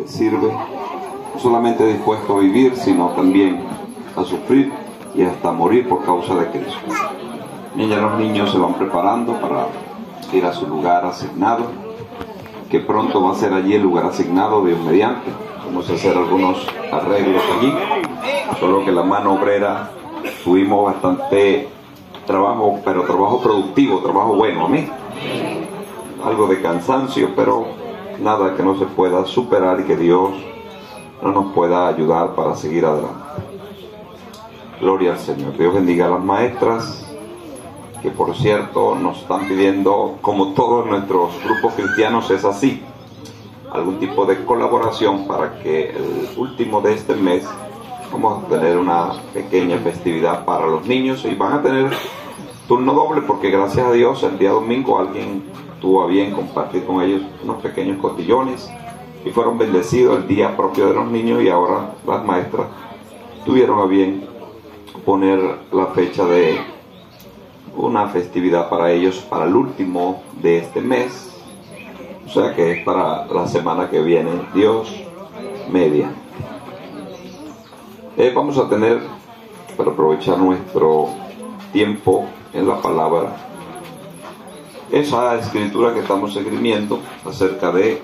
sirve, no solamente dispuesto a vivir, sino también a sufrir y hasta morir por causa de Cristo. Y ya los niños se van preparando para ir a su lugar asignado, que pronto va a ser allí el lugar asignado, Dios mediante. Vamos a hacer algunos arreglos allí, solo que la mano obrera tuvimos bastante trabajo, pero trabajo productivo, trabajo bueno, amén. Algo de cansancio, pero nada que no se pueda superar y que Dios no nos pueda ayudar para seguir adelante. Gloria al Señor. Dios bendiga a las maestras, que por cierto nos están pidiendo, como todos nuestros grupos cristianos es así, algún tipo de colaboración para que el último de este mes vamos a tener una pequeña festividad para los niños y van a tener turno doble, porque gracias a Dios el día domingo alguien tuvo a bien compartir con ellos unos pequeños cotillones y fueron bendecidos el día propio de los niños, y ahora las maestras tuvieron a bien poner la fecha de una festividad para ellos para el último de este mes, o sea que es para la semana que viene, Dios media. Vamos a tener, para aprovechar nuestro tiempo en la palabra, esa escritura que estamos esgrimiendo acerca de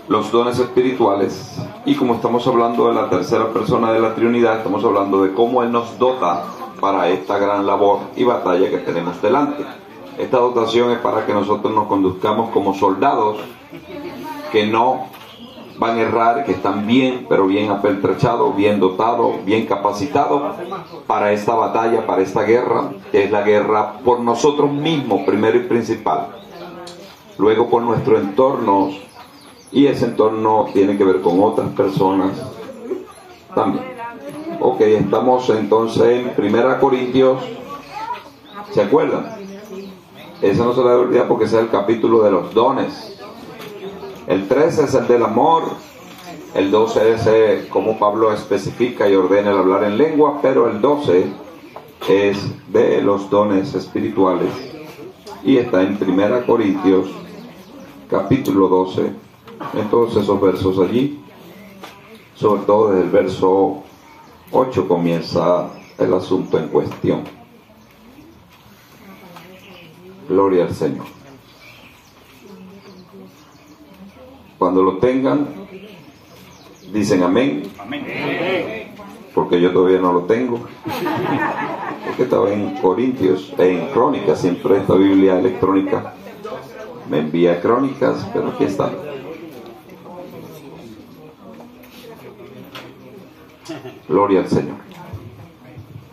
los dones espirituales, y como estamos hablando de la tercera persona de la Trinidad, estamos hablando de cómo Él nos dota para esta gran labor y batalla que tenemos delante. Esta dotación es para que nosotros nos conduzcamos como soldados que no van a errar, que están bien, pero bien apertrechados, bien dotados, bien capacitados para esta batalla, para esta guerra, que es la guerra por nosotros mismos, primero y principal, luego por nuestro entorno, y ese entorno tiene que ver con otras personas también. Ok, estamos entonces en 1 Corintios, ¿se acuerdan? Ese no se le debe olvidar porque ese es el capítulo de los dones. El 13 es el del amor, el 12 es como Pablo especifica y ordena el hablar en lengua, pero el 12 es de los dones espirituales y está en 1 Corintios capítulo 12, en todos esos versos allí, sobre todo desde el verso 8 comienza el asunto en cuestión. Gloria al Señor. Cuando lo tengan, dicen amén. Amén. Porque yo todavía no lo tengo. Porque estaba en Corintios, en Crónicas, siempre esta Biblia electrónica me envía Crónicas, pero aquí está. Gloria al Señor.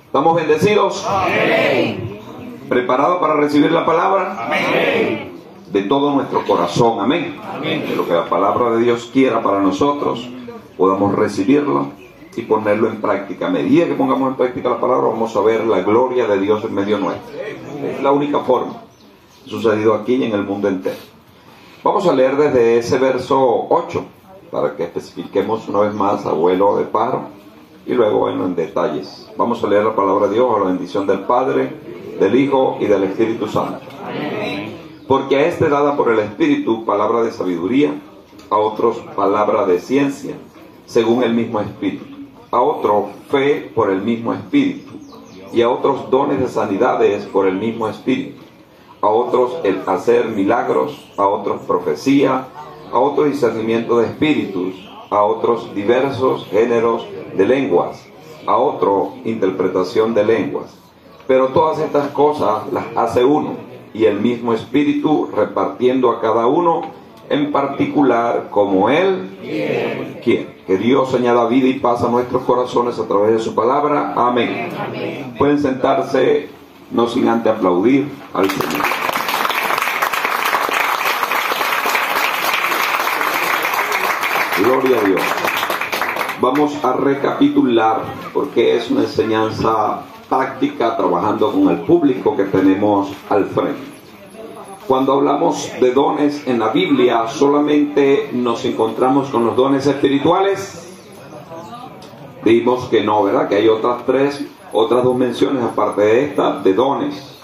¿Estamos bendecidos? Amén. ¿Preparados para recibir la palabra? Amén. De todo nuestro corazón, amén. Amén. De lo que la palabra de Dios quiera para nosotros, podamos recibirlo y ponerlo en práctica. A medida que pongamos en práctica la palabra, vamos a ver la gloria de Dios en medio nuestro. Es la única forma. Ha sucedido aquí y en el mundo entero. Vamos a leer desde ese verso 8, para que especifiquemos una vez más abuelo de pájaro, y luego bueno, en detalles. Vamos a leer la palabra de Dios a la bendición del Padre, del Hijo y del Espíritu Santo. Amén. Porque a este dada por el Espíritu palabra de sabiduría, a otros palabra de ciencia, según el mismo Espíritu, a otro fe por el mismo Espíritu, y a otros dones de sanidades por el mismo Espíritu, a otros el hacer milagros, a otros profecía, a otros discernimiento de espíritus, a otros diversos géneros de lenguas, a otro interpretación de lenguas. Pero todas estas cosas las hace uno, y el mismo Espíritu, repartiendo a cada uno en particular como Él quiere. Que Dios añada vida y paz a nuestros corazones a través de su palabra. Amén. Amén. Pueden sentarse, no sin antes aplaudir al Señor. Gloria a Dios. Vamos a recapitular, porque es una enseñanza práctica, trabajando con el público que tenemos al frente. Cuando hablamos de dones en la Biblia, solamente nos encontramos con los dones espirituales. Dijimos que no, ¿verdad? Que hay otras dos menciones aparte de esta, de dones.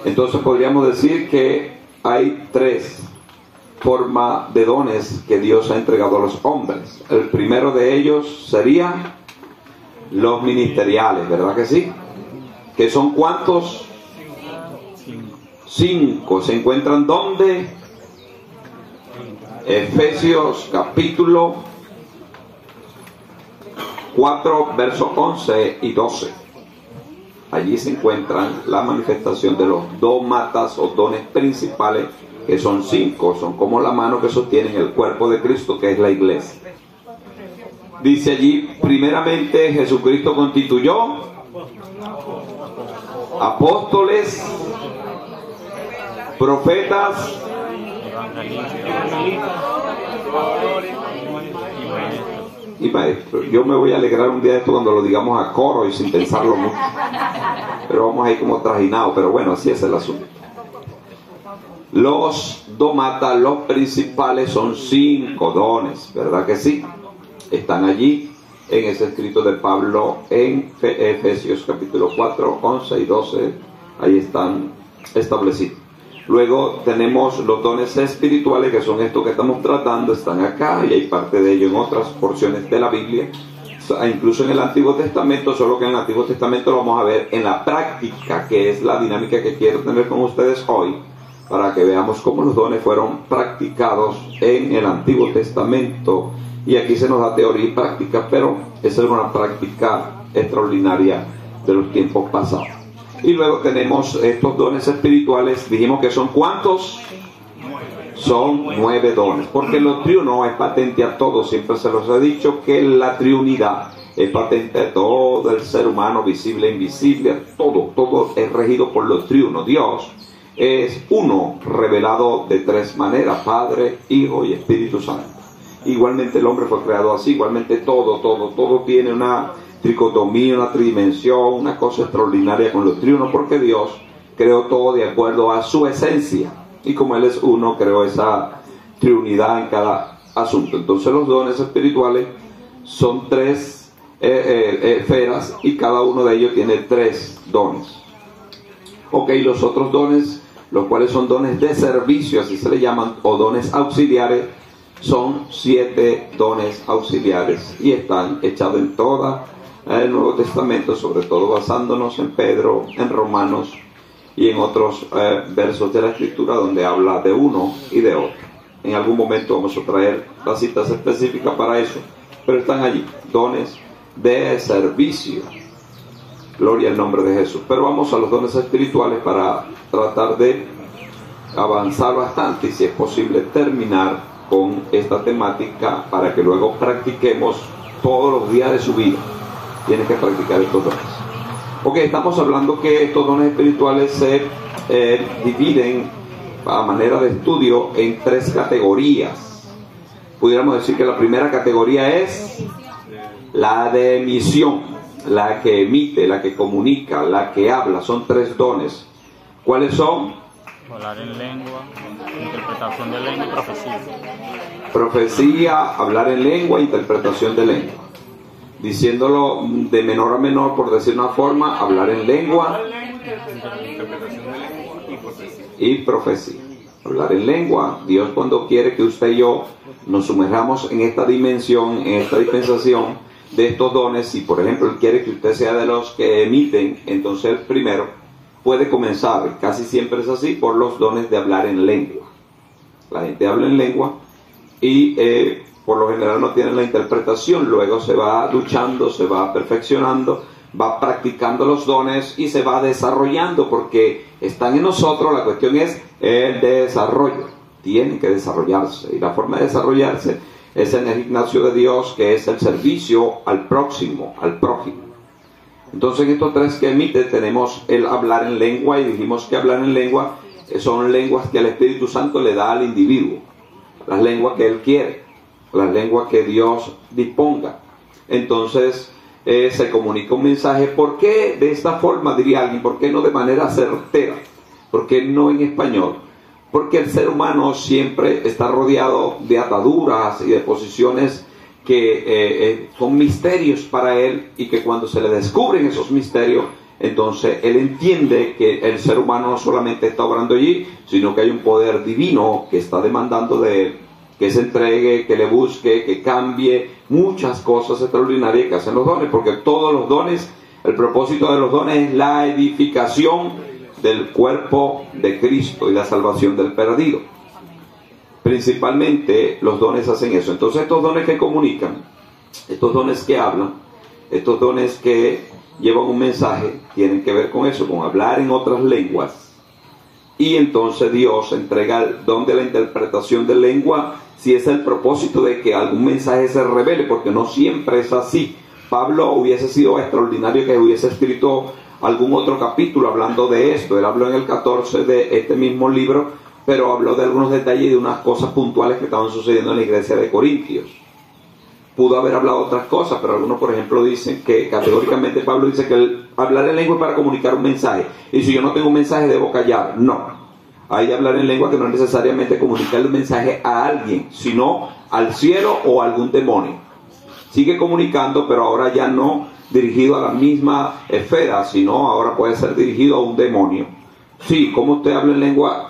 Entonces podríamos decir que hay tres forma de dones que Dios ha entregado a los hombres. El primero de ellos sería los ministeriales, ¿verdad que sí? ¿Que son cuántos? 5. ¿Se encuentran dónde? Efesios capítulo 4, versos 11 y 12. Allí se encuentran la manifestación de los dómatas o dones principales, que son 5, son como la mano que sostienen el cuerpo de Cristo, que es la iglesia. Dice allí, primeramente Jesucristo constituyó apóstoles, profetas, y maestros. Yo me voy a alegrar un día de esto cuando lo digamos a coro y sin pensarlo mucho, pero vamos ahí como trajinados, pero bueno, así es el asunto. Los dómatas, los principales, son 5 dones, ¿verdad que sí? Están allí en ese escrito de Pablo en Efesios capítulo 4, 11 y 12, ahí están establecidos. Luego tenemos los dones espirituales, que son estos que estamos tratando, están acá, y hay parte de ello en otras porciones de la Biblia, incluso en el Antiguo Testamento, solo que en el Antiguo Testamento lo vamos a ver en la práctica, que es la dinámica que quiero tener con ustedes hoy, para que veamos cómo los dones fueron practicados en el Antiguo Testamento. Y aquí se nos da teoría y práctica, pero esa es una práctica extraordinaria de los tiempos pasados. Y luego tenemos estos dones espirituales. Dijimos que son ¿cuántos? Son 9 dones, porque lo triuno es patente a todos. Siempre se los he dicho que la triunidad es patente a todo el ser humano, visible e invisible, todo es regido por lo triuno. Dios es uno, revelado de 3 maneras: Padre, Hijo y Espíritu Santo. Igualmente el hombre fue creado así, igualmente todo tiene una tricotomía, una tridimensión, una cosa extraordinaria con los triunos, porque Dios creó todo de acuerdo a su esencia, y como Él es uno, creó esa triunidad en cada asunto. Entonces los dones espirituales son 3 esferas, y cada uno de ellos tiene 3 dones. Ok, los otros dones, los cuales son dones de servicio, así se le llaman, o dones auxiliares, son 7 dones auxiliares, y están echados en toda el Nuevo Testamento, sobre todo basándonos en Pedro, en Romanos y en otros versos de la Escritura donde habla de uno y de otro. En algún momento vamos a traer las citas específicas para eso, pero están allí, dones de servicio. Gloria al nombre de Jesús. Pero vamos a los dones espirituales para tratar de avanzar bastante y, si es posible, terminar con esta temática, para que luego practiquemos todos los días de su vida. Tienes que practicar estos dones. Ok, estamos hablando que estos dones espirituales se dividen a manera de estudio en 3 categorías. Pudiéramos decir que la primera categoría es la de misión, la que emite, la que comunica, la que habla. Son 3 dones. ¿Cuáles son? Hablar en lengua, interpretación de lengua y profecía. Profecía, hablar en lengua, interpretación de lengua. Diciéndolo de menor a menor, por decir una forma: hablar en lengua y profecía. Hablar en lengua. Dios, cuando quiere que usted y yo nos sumerjamos en esta dimensión, en esta dispensación de estos dones, si por ejemplo Él quiere que usted sea de los que emiten, entonces el primero puede comenzar, casi siempre es así, por los dones de hablar en lengua. La gente habla en lengua y por lo general no tiene la interpretación. Luego se va luchando, se va perfeccionando, va practicando los dones y se va desarrollando, porque están en nosotros. La cuestión es el desarrollo. Tiene que desarrollarse, y la forma de desarrollarse es en el gimnasio de Dios, que es el servicio al próximo, al prójimo. Entonces, en estos 3 que emite tenemos el hablar en lengua, y dijimos que hablar en lengua son lenguas que el Espíritu Santo le da al individuo, las lenguas que Él quiere, las lenguas que Dios disponga. Entonces se comunica un mensaje. ¿Por qué de esta forma, diría alguien? ¿Por qué no de manera certera? ¿Por qué no en español? Porque el ser humano siempre está rodeado de ataduras y de posiciones que son misterios para él, y que cuando se le descubren esos misterios, Entonces él entiende que el ser humano no solamente está obrando allí, sino que hay un poder divino que está demandando de él que se entregue, que le busque, que cambie muchas cosas extraordinarias que hacen los dones, porque todos los dones, el propósito de los dones es la edificación del cuerpo de Cristo y la salvación del perdido. Principalmente los dones hacen eso. Entonces estos dones que comunican, estos dones que hablan, estos dones que llevan un mensaje, tienen que ver con eso, con hablar en otras lenguas. Y entonces Dios entrega el don de la interpretación de lengua si es el propósito de que algún mensaje se revele, porque no siempre es así. Pablo hubiese sido extraordinario que hubiese escrito algún otro capítulo hablando de esto. Él habló en el 14 de este mismo libro, pero habló de algunos detalles y de unas cosas puntuales que estaban sucediendo en la iglesia de Corintios. Pudo haber hablado otras cosas, pero algunos, por ejemplo, dicen que categóricamente Pablo dice que el hablar en lengua es para comunicar un mensaje. Y si yo no tengo un mensaje, debo callar. No. Hay hablar en lengua que no es necesariamente comunicarle un mensaje a alguien, sino al cielo o a algún demonio. Sigue comunicando, pero ahora ya no dirigido a la misma esfera, sino ahora puede ser dirigido a un demonio. Sí, ¿cómo usted habla en lengua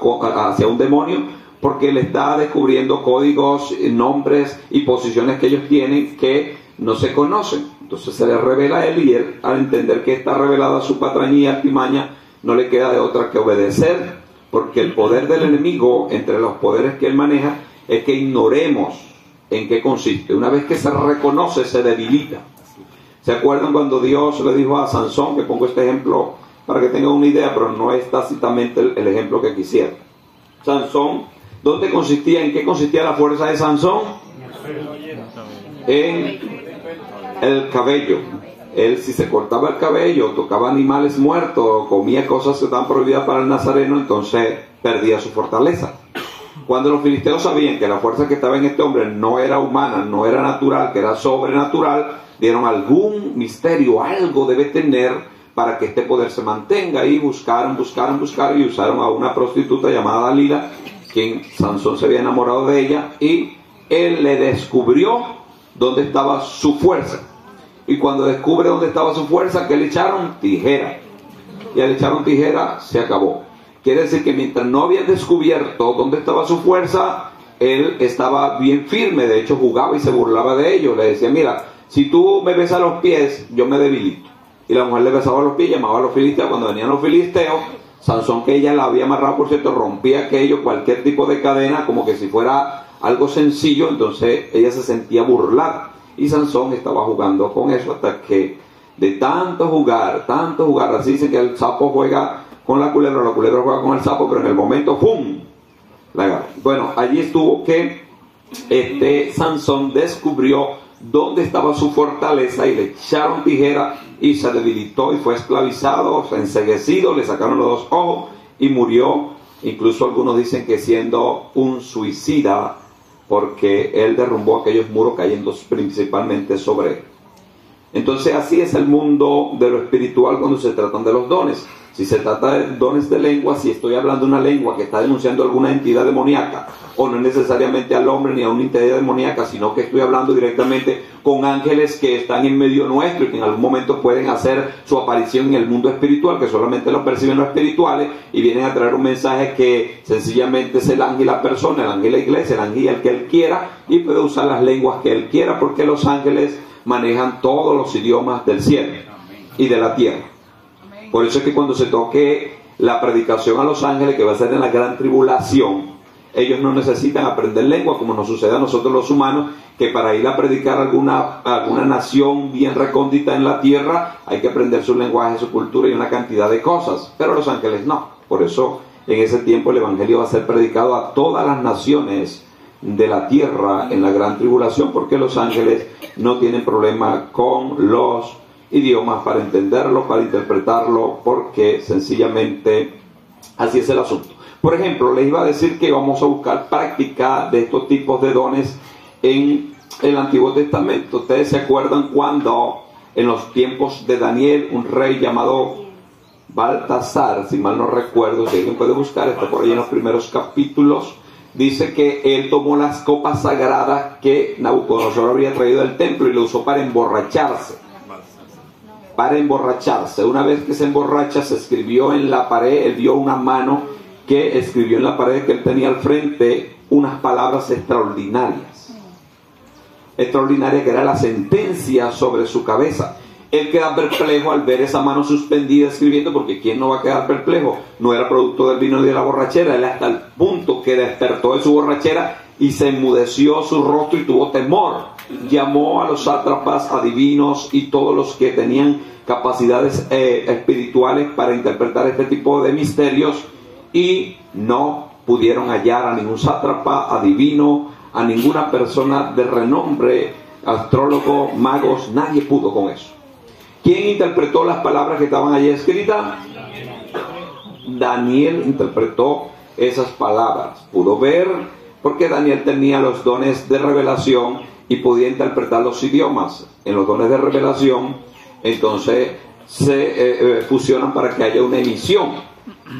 hacia un demonio? Porque le está descubriendo códigos, nombres y posiciones que ellos tienen que no se conocen. Entonces se le revela a él, y él, al entender que está revelada su patraña y artimaña, no le queda de otra que obedecer, porque el poder del enemigo, entre los poderes que él maneja, es que ignoremos en qué consiste. Una vez que se reconoce, se debilita. ¿Se acuerdan cuando Dios le dijo a Sansón, que pongo este ejemplo para que tengan una idea, pero no es tácitamente el ejemplo que quisiera? Sansón, ¿dónde consistía? ¿En qué consistía la fuerza de Sansón? En el cabello. Él, si se cortaba el cabello, tocaba animales muertos, comía cosas que estaban prohibidas para el nazareno, entonces perdía su fortaleza. Cuando los filisteos sabían que la fuerza que estaba en este hombre no era humana, no era natural, que era sobrenatural, dieron algún misterio, algo debe tener para que este poder se mantenga, y buscaron y usaron a una prostituta llamada Dalila, quien Sansón se había enamorado de ella, y él le descubrió dónde estaba su fuerza. Y cuando descubre dónde estaba su fuerza, ¿qué le echaron? Tijera. Y al echaron tijera, se acabó. Quiere decir que mientras no había descubierto dónde estaba su fuerza, él estaba bien firme. De hecho, jugaba y se burlaba de ellos. Le decía, mira, si tú me besas los pies, yo me debilito. Y la mujer le besaba los pies, llamaba a los filisteos. Cuando venían los filisteos, Sansón, que ella la había amarrado, por cierto, rompía aquello, cualquier tipo de cadena, como que si fuera algo sencillo. Entonces ella se sentía burlada. Y Sansón estaba jugando con eso hasta que de tanto jugar, así dicen que el sapo juega con la culebra juega con el sapo, pero en el momento, ¡pum!, la agarra. Bueno, allí estuvo que Sansón descubrió dónde estaba su fortaleza y le echaron tijera y se debilitó y fue esclavizado, enceguecido, le sacaron los dos ojos y murió. Incluso algunos dicen que siendo un suicida, porque él derrumbó aquellos muros cayendo principalmente sobre él. Entonces así es el mundo de lo espiritual cuando se tratan de los dones. Si se trata de dones de lengua, si estoy hablando una lengua que está denunciando alguna entidad demoníaca, o no necesariamente al hombre ni a una entidad demoníaca, sino que estoy hablando directamente con ángeles que están en medio nuestro y que en algún momento pueden hacer su aparición en el mundo espiritual, que solamente lo perciben los espirituales y vienen a traer un mensaje que sencillamente es el ángel la persona, el ángel la iglesia, el ángel el que él quiera, y puede usar las lenguas que él quiera, porque los ángeles manejan todos los idiomas del cielo y de la tierra. Por eso es que cuando se toque la predicación a los ángeles, que va a ser en la gran tribulación, ellos no necesitan aprender lengua como nos sucede a nosotros los humanos, que para ir a predicar a alguna nación bien recóndita en la tierra hay que aprender su lenguaje, su cultura y una cantidad de cosas, pero los ángeles no. Por eso en ese tiempo el evangelio va a ser predicado a todas las naciones de la tierra en la gran tribulación, porque los ángeles no tienen problema con los idiomas para entenderlo, para interpretarlo, porque sencillamente así es el asunto. Por ejemplo, les iba a decir que vamos a buscar práctica de estos tipos de dones en el Antiguo Testamento. Ustedes se acuerdan cuando en los tiempos de Daniel, un rey llamado Baltasar, si mal no recuerdo, si alguien puede buscar, está por ahí en los primeros capítulos, dice que él tomó las copas sagradas que Nabucodonosor había traído del templo y lo usó para emborracharse. para emborracharse. Una vez que se emborracha, se escribió en la pared, él vio una mano que escribió en la pared que él tenía al frente unas palabras extraordinarias, que era la sentencia sobre su cabeza. Él queda perplejo al ver esa mano suspendida escribiendo, porque ¿quién no va a quedar perplejo? No era producto del vino ni de la borrachera. Él hasta el punto que despertó de su borrachera y se enmudeció su rostro y tuvo temor. Llamó a los sátrapas, adivinos y todos los que tenían capacidades espirituales para interpretar este tipo de misterios, y no pudieron hallar a ningún sátrapa, adivino, a ninguna persona de renombre, astrólogo, magos. Nadie pudo con eso. ¿Quién interpretó las palabras que estaban allí escritas? Daniel interpretó esas palabras. Pudo ver, porque Daniel tenía los dones de revelación y podía interpretar los idiomas. En los dones de revelación, entonces se fusionan para que haya una emisión.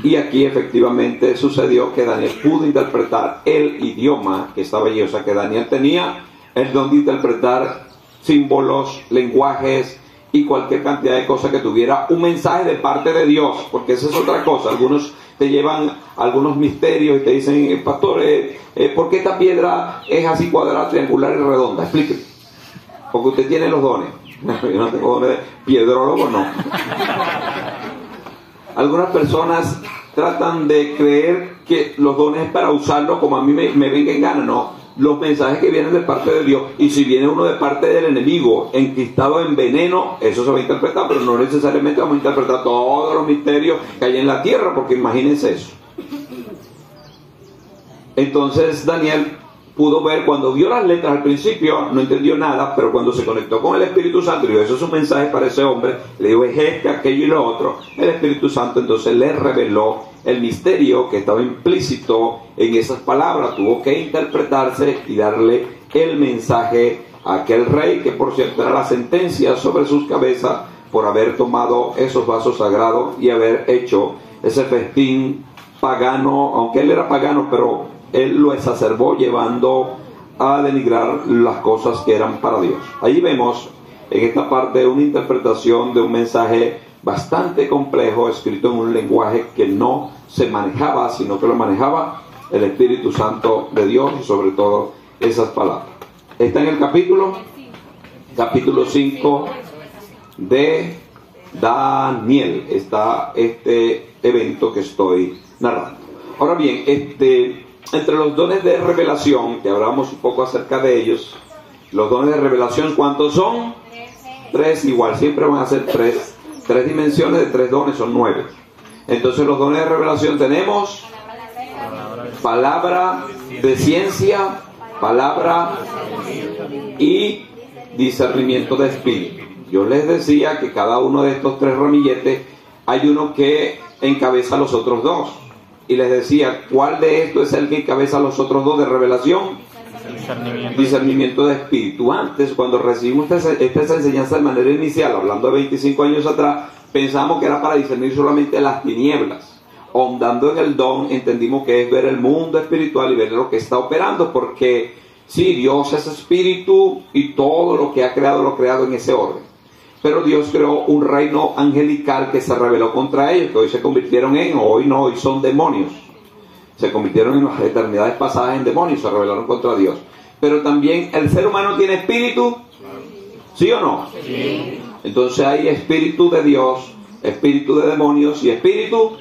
Y aquí efectivamente sucedió que Daniel pudo interpretar el idioma que estaba allí. O sea que Daniel tenía el don de interpretar símbolos, lenguajes y cualquier cantidad de cosas que tuviera un mensaje de parte de Dios, porque esa es otra cosa. Algunos te llevan algunos misterios y te dicen, pastor, ¿por qué esta piedra es así cuadrada, triangular y redonda? Explíqueme. Porque usted tiene los dones. Yo no tengo dones de piedrólogo, no. Algunas personas tratan de creer que los dones es para usarlos como a mí me venga en gana. No. Los mensajes que vienen de parte de Dios, y si viene uno de parte del enemigo enquistado en veneno, eso se va a interpretar, pero no necesariamente vamos a interpretar todos los misterios que hay en la tierra, porque imagínense eso. Entonces Daniel pudo ver, cuando vio las letras al principio no entendió nada, pero cuando se conectó con el Espíritu Santo y dijo, eso es un mensaje para ese hombre, le dijo, es este, aquello y lo otro. El Espíritu Santo entonces le reveló el misterio que estaba implícito en esas palabras. Tuvo que interpretarse y darle el mensaje a aquel rey, que por cierto era la sentencia sobre sus cabezas por haber tomado esos vasos sagrados y haber hecho ese festín pagano, aunque él era pagano, pero él lo exacerbó llevando a denigrar las cosas que eran para Dios. Ahí vemos en esta parte una interpretación de un mensaje bastante complejo, escrito en un lenguaje que no se manejaba, sino que lo manejaba el Espíritu Santo de Dios, y sobre todo esas palabras. Está en el capítulo 5 de Daniel, está este evento que estoy narrando. Ahora bien, entre los dones de revelación, que hablamos un poco acerca de ellos, los dones de revelación, ¿cuántos son? 3, igual, siempre van a ser 3. 3 dimensiones de 3 dones son 9. Entonces los dones de revelación tenemos palabra de ciencia, palabra y discernimiento de espíritu. Yo les decía que cada uno de estos 3 ramilletes hay uno que encabeza a los otros 2. Y les decía, ¿cuál de estos es el que encabeza a los otros 2 de revelación? Discernimiento de espíritu. Antes, cuando recibimos esta enseñanza de manera inicial, hablando de 25 años atrás, pensamos que era para discernir solamente las tinieblas. Hondando en el don, entendimos que es ver el mundo espiritual y ver lo que está operando, porque sí, Dios es espíritu y todo lo que ha creado lo ha creado en ese orden. Pero Dios creó un reino angelical que se rebeló contra ellos, que hoy se convirtieron hoy son demonios. Se convirtieron en las eternidades pasadas en demonios, se rebelaron contra Dios. Pero también el ser humano tiene espíritu, ¿sí o no? Sí. Entonces hay espíritu de Dios, espíritu de demonios y espíritu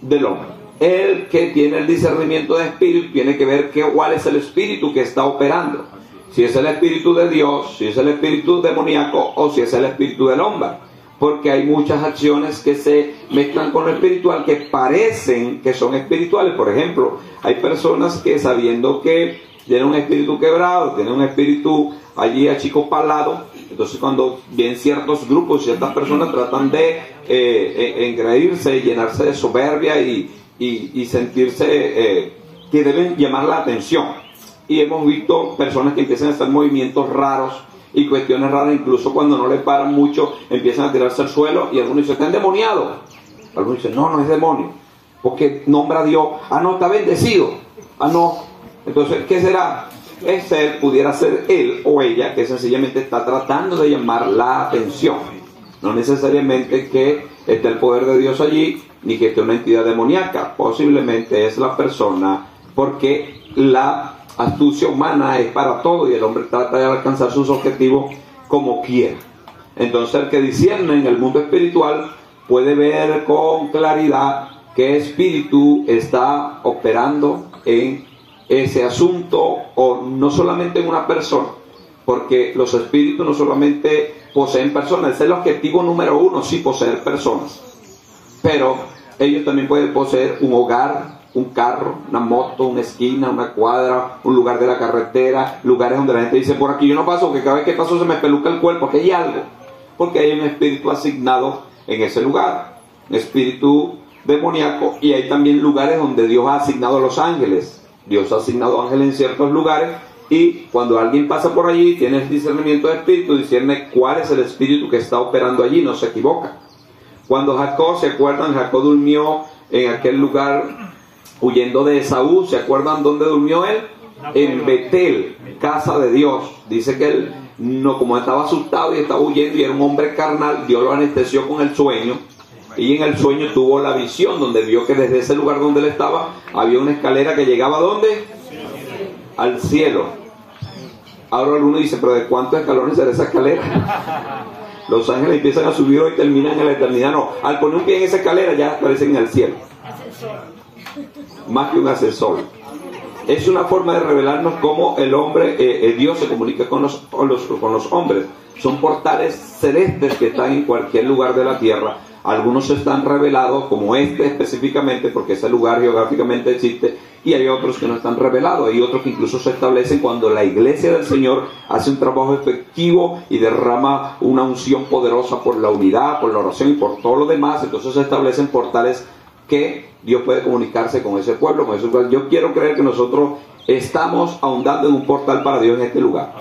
del hombre. El que tiene el discernimiento de espíritu tiene que ver cuál es el espíritu que está operando. Si es el espíritu de Dios, si es el espíritu demoníaco o si es el espíritu del hombre. Porque hay muchas acciones que se mezclan con lo espiritual que parecen que son espirituales. Por ejemplo, hay personas que, sabiendo que tienen un espíritu quebrado, tienen un espíritu allí achicopalado, entonces cuando ven ciertos grupos, ciertas personas tratan de engreírse, llenarse de soberbia y sentirse que deben llamar la atención. Y hemos visto personas que empiezan a hacer movimientos raros y cuestiones raras, incluso cuando no le paran mucho, empiezan a tirarse al suelo y algunos dicen, está endemoniado. Algunos dicen, no es demonio, porque nombra a Dios. No, está bendecido. No. Entonces, ¿qué será? Pudiera ser él o ella, que sencillamente está tratando de llamar la atención. No necesariamente que esté el poder de Dios allí, ni que esté una entidad demoníaca. Posiblemente es la persona, porque la astucia humana es para todo y el hombre trata de alcanzar sus objetivos como quiera. Entonces el que discierne en el mundo espiritual puede ver con claridad qué espíritu está operando en ese asunto, o no solamente en una persona, porque los espíritus no solamente poseen personas. Ese es el objetivo número uno, sí, poseer personas, pero ellos también pueden poseer un hogar, un carro, una moto, una esquina, una cuadra, un lugar de la carretera, lugares donde la gente dice, por aquí yo no paso, porque cada vez que paso se me peluca el cuerpo, que hay algo, porque hay un espíritu asignado en ese lugar, un espíritu demoníaco. Y hay también lugares donde Dios ha asignado a los ángeles. Dios ha asignado ángeles en ciertos lugares, y cuando alguien pasa por allí, tiene el discernimiento de espíritu, discierne cuál es el espíritu que está operando allí, no se equivoca. Cuando Jacob, ¿se acuerdan? Jacob durmió en aquel lugar huyendo de Esaú. ¿Se acuerdan dónde durmió él? En Betel, casa de Dios. Dice que él, no, como estaba asustado y estaba huyendo y era un hombre carnal, Dios lo anestesió con el sueño. Y en el sueño tuvo la visión donde vio que desde ese lugar donde él estaba había una escalera que llegaba ¿a dónde? Al cielo. Ahora uno dice, pero ¿de cuántos escalones será esa escalera? Los ángeles empiezan a subir hoy y terminan en la eternidad. No, al poner un pie en esa escalera ya aparecen en el cielo. Más que un ascensor. Es una forma de revelarnos cómo el hombre, Dios se comunica con los hombres. Son portales celestes que están en cualquier lugar de la tierra. Algunos están revelados, como este específicamente, porque ese lugar geográficamente existe, y hay otros que no están revelados. Hay otros que incluso se establecen cuando la iglesia del Señor hace un trabajo efectivo y derrama una unción poderosa por la unidad, por la oración y por todo lo demás. Entonces se establecen portales que Dios puede comunicarse con ese pueblo, con ese pueblo. Yo quiero creer que nosotros estamos ahondando en un portal para Dios en este lugar.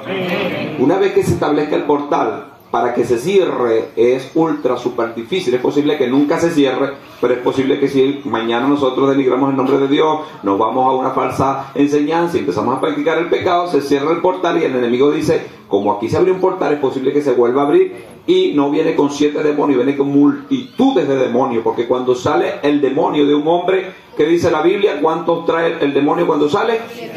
Una vez que se establezca el portal, para que se cierre es ultra super difícil. Es posible que nunca se cierre, pero es posible que si mañana nosotros denigramos el nombre de Dios, nos vamos a una falsa enseñanza y empezamos a practicar el pecado, se cierra el portal y el enemigo dice, como aquí se abrió un portal, es posible que se vuelva a abrir, y no viene con 7 demonios, viene con multitudes de demonios, porque cuando sale el demonio de un hombre, ¿qué dice la Biblia? ¿Cuántos trae el demonio cuando sale? 7.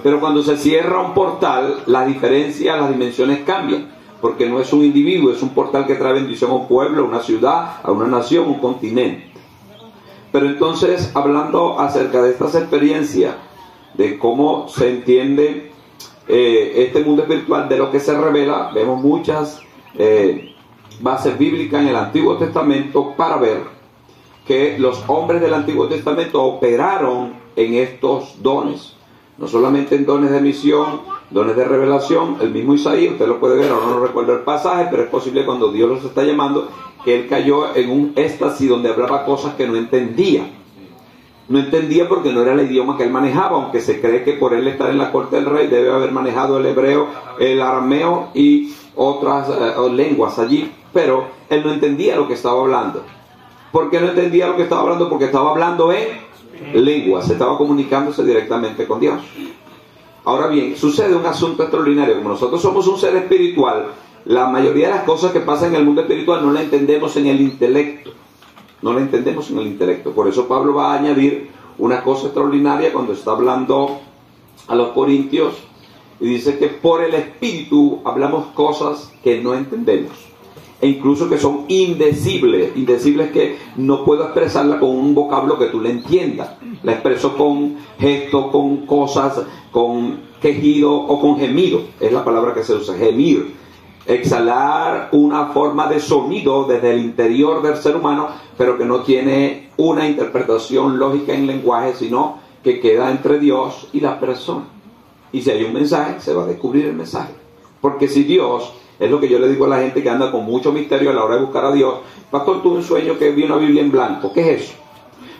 Pero cuando se cierra un portal, la diferencia, las dimensiones cambian. Porque no es un individuo, es un portal que trae bendición a un pueblo, a una ciudad, a una nación, un continente. Pero entonces, hablando acerca de estas experiencias, de cómo se entiende este mundo espiritual, de lo que se revela, vemos muchas bases bíblicas en el Antiguo Testamento para ver que los hombres del Antiguo Testamento operaron en estos dones. No solamente en dones de misión, dones de revelación. El mismo Isaías, usted lo puede ver, ahora no recuerdo el pasaje, pero es posible cuando Dios los está llamando, que él cayó en un éxtasis donde hablaba cosas que no entendía. No entendía porque no era el idioma que él manejaba, aunque se cree que por él estar en la corte del rey debe haber manejado el hebreo, el arameo y otras lenguas allí, pero él no entendía lo que estaba hablando. ¿Por qué no entendía lo que estaba hablando? Porque estaba hablando en lenguas, estaba comunicándose directamente con Dios. Ahora bien, sucede un asunto extraordinario. Como nosotros somos un ser espiritual, la mayoría de las cosas que pasan en el mundo espiritual no la entendemos en el intelecto. No la entendemos en el intelecto. Por eso Pablo va a añadir una cosa extraordinaria cuando está hablando a los corintios, y dice que por el espíritu hablamos cosas que no entendemos, e incluso que son indecibles. Indecibles que no puedo expresarla con un vocablo que tú le entiendas. La expreso con gestos, con cosas, con quejido o con gemido. Es la palabra que se usa, gemir. Exhalar una forma de sonido desde el interior del ser humano, pero que no tiene una interpretación lógica en lenguaje, sino que queda entre Dios y la persona. Y si hay un mensaje, se va a descubrir el mensaje. Porque si Dios... Es lo que yo le digo a la gente que anda con mucho misterio a la hora de buscar a Dios. Pastor, tuve un sueño que vi una Biblia en blanco. ¿Qué es eso?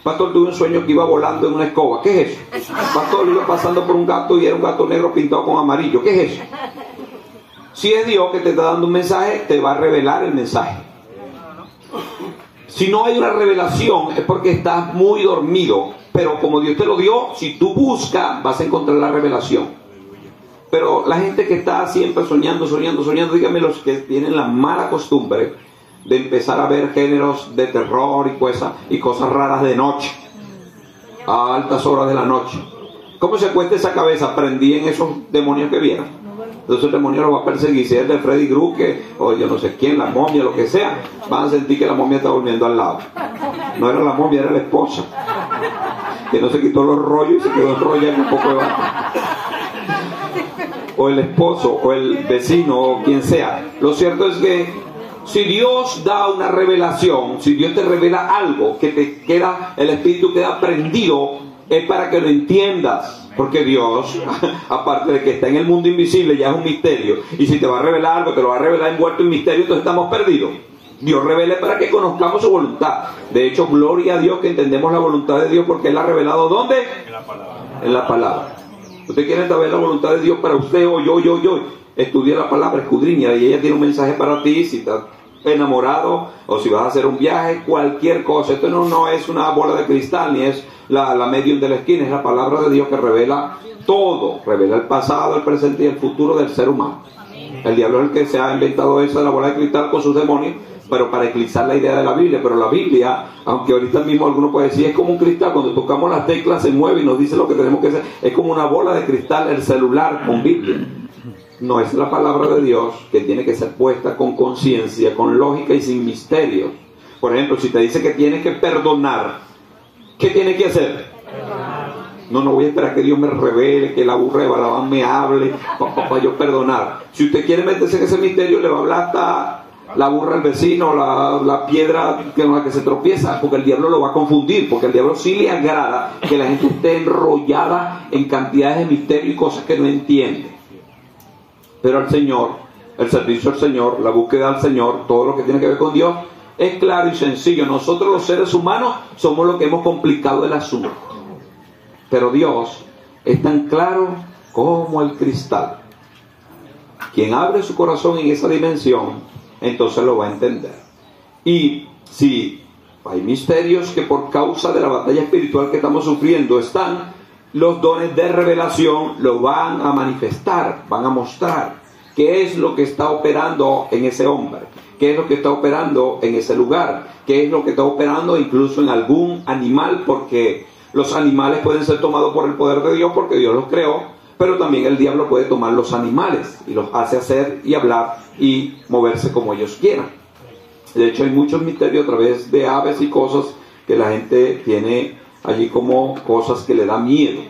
Pastor, tuve un sueño que iba volando en una escoba. ¿Qué es eso? Pastor, iba pasando por un gato y era un gato negro pintado con amarillo. ¿Qué es eso? Si es Dios que te está dando un mensaje, te va a revelar el mensaje. Si no hay una revelación, es porque estás muy dormido. Pero como Dios te lo dio, si tú buscas, vas a encontrar la revelación. Pero la gente que está siempre soñando, dígame los que tienen la mala costumbre de empezar a ver géneros de terror y cosas raras de noche, a altas horas de la noche. ¿Cómo se cuesta esa cabeza? Prendí en esos demonios que vieron. Entonces el demonio los va a perseguir. Si es de Freddy Krueger o yo no sé quién, la momia, lo que sea, van a sentir que la momia está durmiendo al lado. No era la momia, era la esposa, que no se quitó los rollos y se quedó enrollando un poco de bajo. O el esposo, o el vecino, o quien sea. Lo cierto es que si Dios da una revelación, si Dios te revela algo que te queda, el espíritu queda prendido, es para que lo entiendas. Porque Dios, aparte de que está en el mundo invisible, ya es un misterio. Y si te va a revelar algo, te lo va a revelar envuelto en misterio, entonces estamos perdidos. Dios revela para que conozcamos su voluntad. De hecho, gloria a Dios que entendemos la voluntad de Dios, porque Él la ha revelado ¿dónde? En la palabra. En la palabra. Usted quiere saber la voluntad de Dios para usted o yo. Estudia la palabra, escudriña, y ella tiene un mensaje para ti. Si estás enamorado o si vas a hacer un viaje, cualquier cosa. Esto no es una bola de cristal, ni es la medium de la esquina. Es la palabra de Dios que revela todo. Revela el pasado, el presente y el futuro del ser humano. El diablo es el que se ha inventado esa de la bola de cristal con sus demonios, pero para eclipsar la idea de la Biblia. Pero la Biblia, aunque ahorita mismo alguno puede decir, es como un cristal, cuando tocamos las teclas se mueve y nos dice lo que tenemos que hacer. Es como una bola de cristal, el celular con Biblia. No es la palabra de Dios, que tiene que ser puesta con conciencia, con lógica y sin misterios. Por ejemplo, si te dice que tienes que perdonar, ¿qué tienes que hacer? No voy a esperar que Dios me revele, que la burra de Balabán me hable para yo perdonar. Si usted quiere meterse en ese misterio, le va a hablar hasta la burra al vecino, la piedra con la que se tropieza, porque el diablo lo va a confundir, porque el diablo sí le agrada que la gente esté enrollada en cantidades de misterios y cosas que no entiende. Pero al Señor, el servicio al Señor, la búsqueda al Señor, todo lo que tiene que ver con Dios, es claro y sencillo. Nosotros los seres humanos somos los que hemos complicado el asunto, pero Dios es tan claro como el cristal. Quien abre su corazón en esa dimensión, entonces lo va a entender. Y si hay misterios que por causa de la batalla espiritual que estamos sufriendo están, los dones de revelación lo van a manifestar, van a mostrar qué es lo que está operando en ese hombre, qué es lo que está operando en ese lugar, qué es lo que está operando incluso en algún animal, porque los animales pueden ser tomados por el poder de Dios porque Dios los creó, pero también el diablo puede tomar los animales y los hace hacer y hablar y moverse como ellos quieran. De hecho, hay muchos misterios a través de aves y cosas que la gente tiene allí como cosas que le da miedo.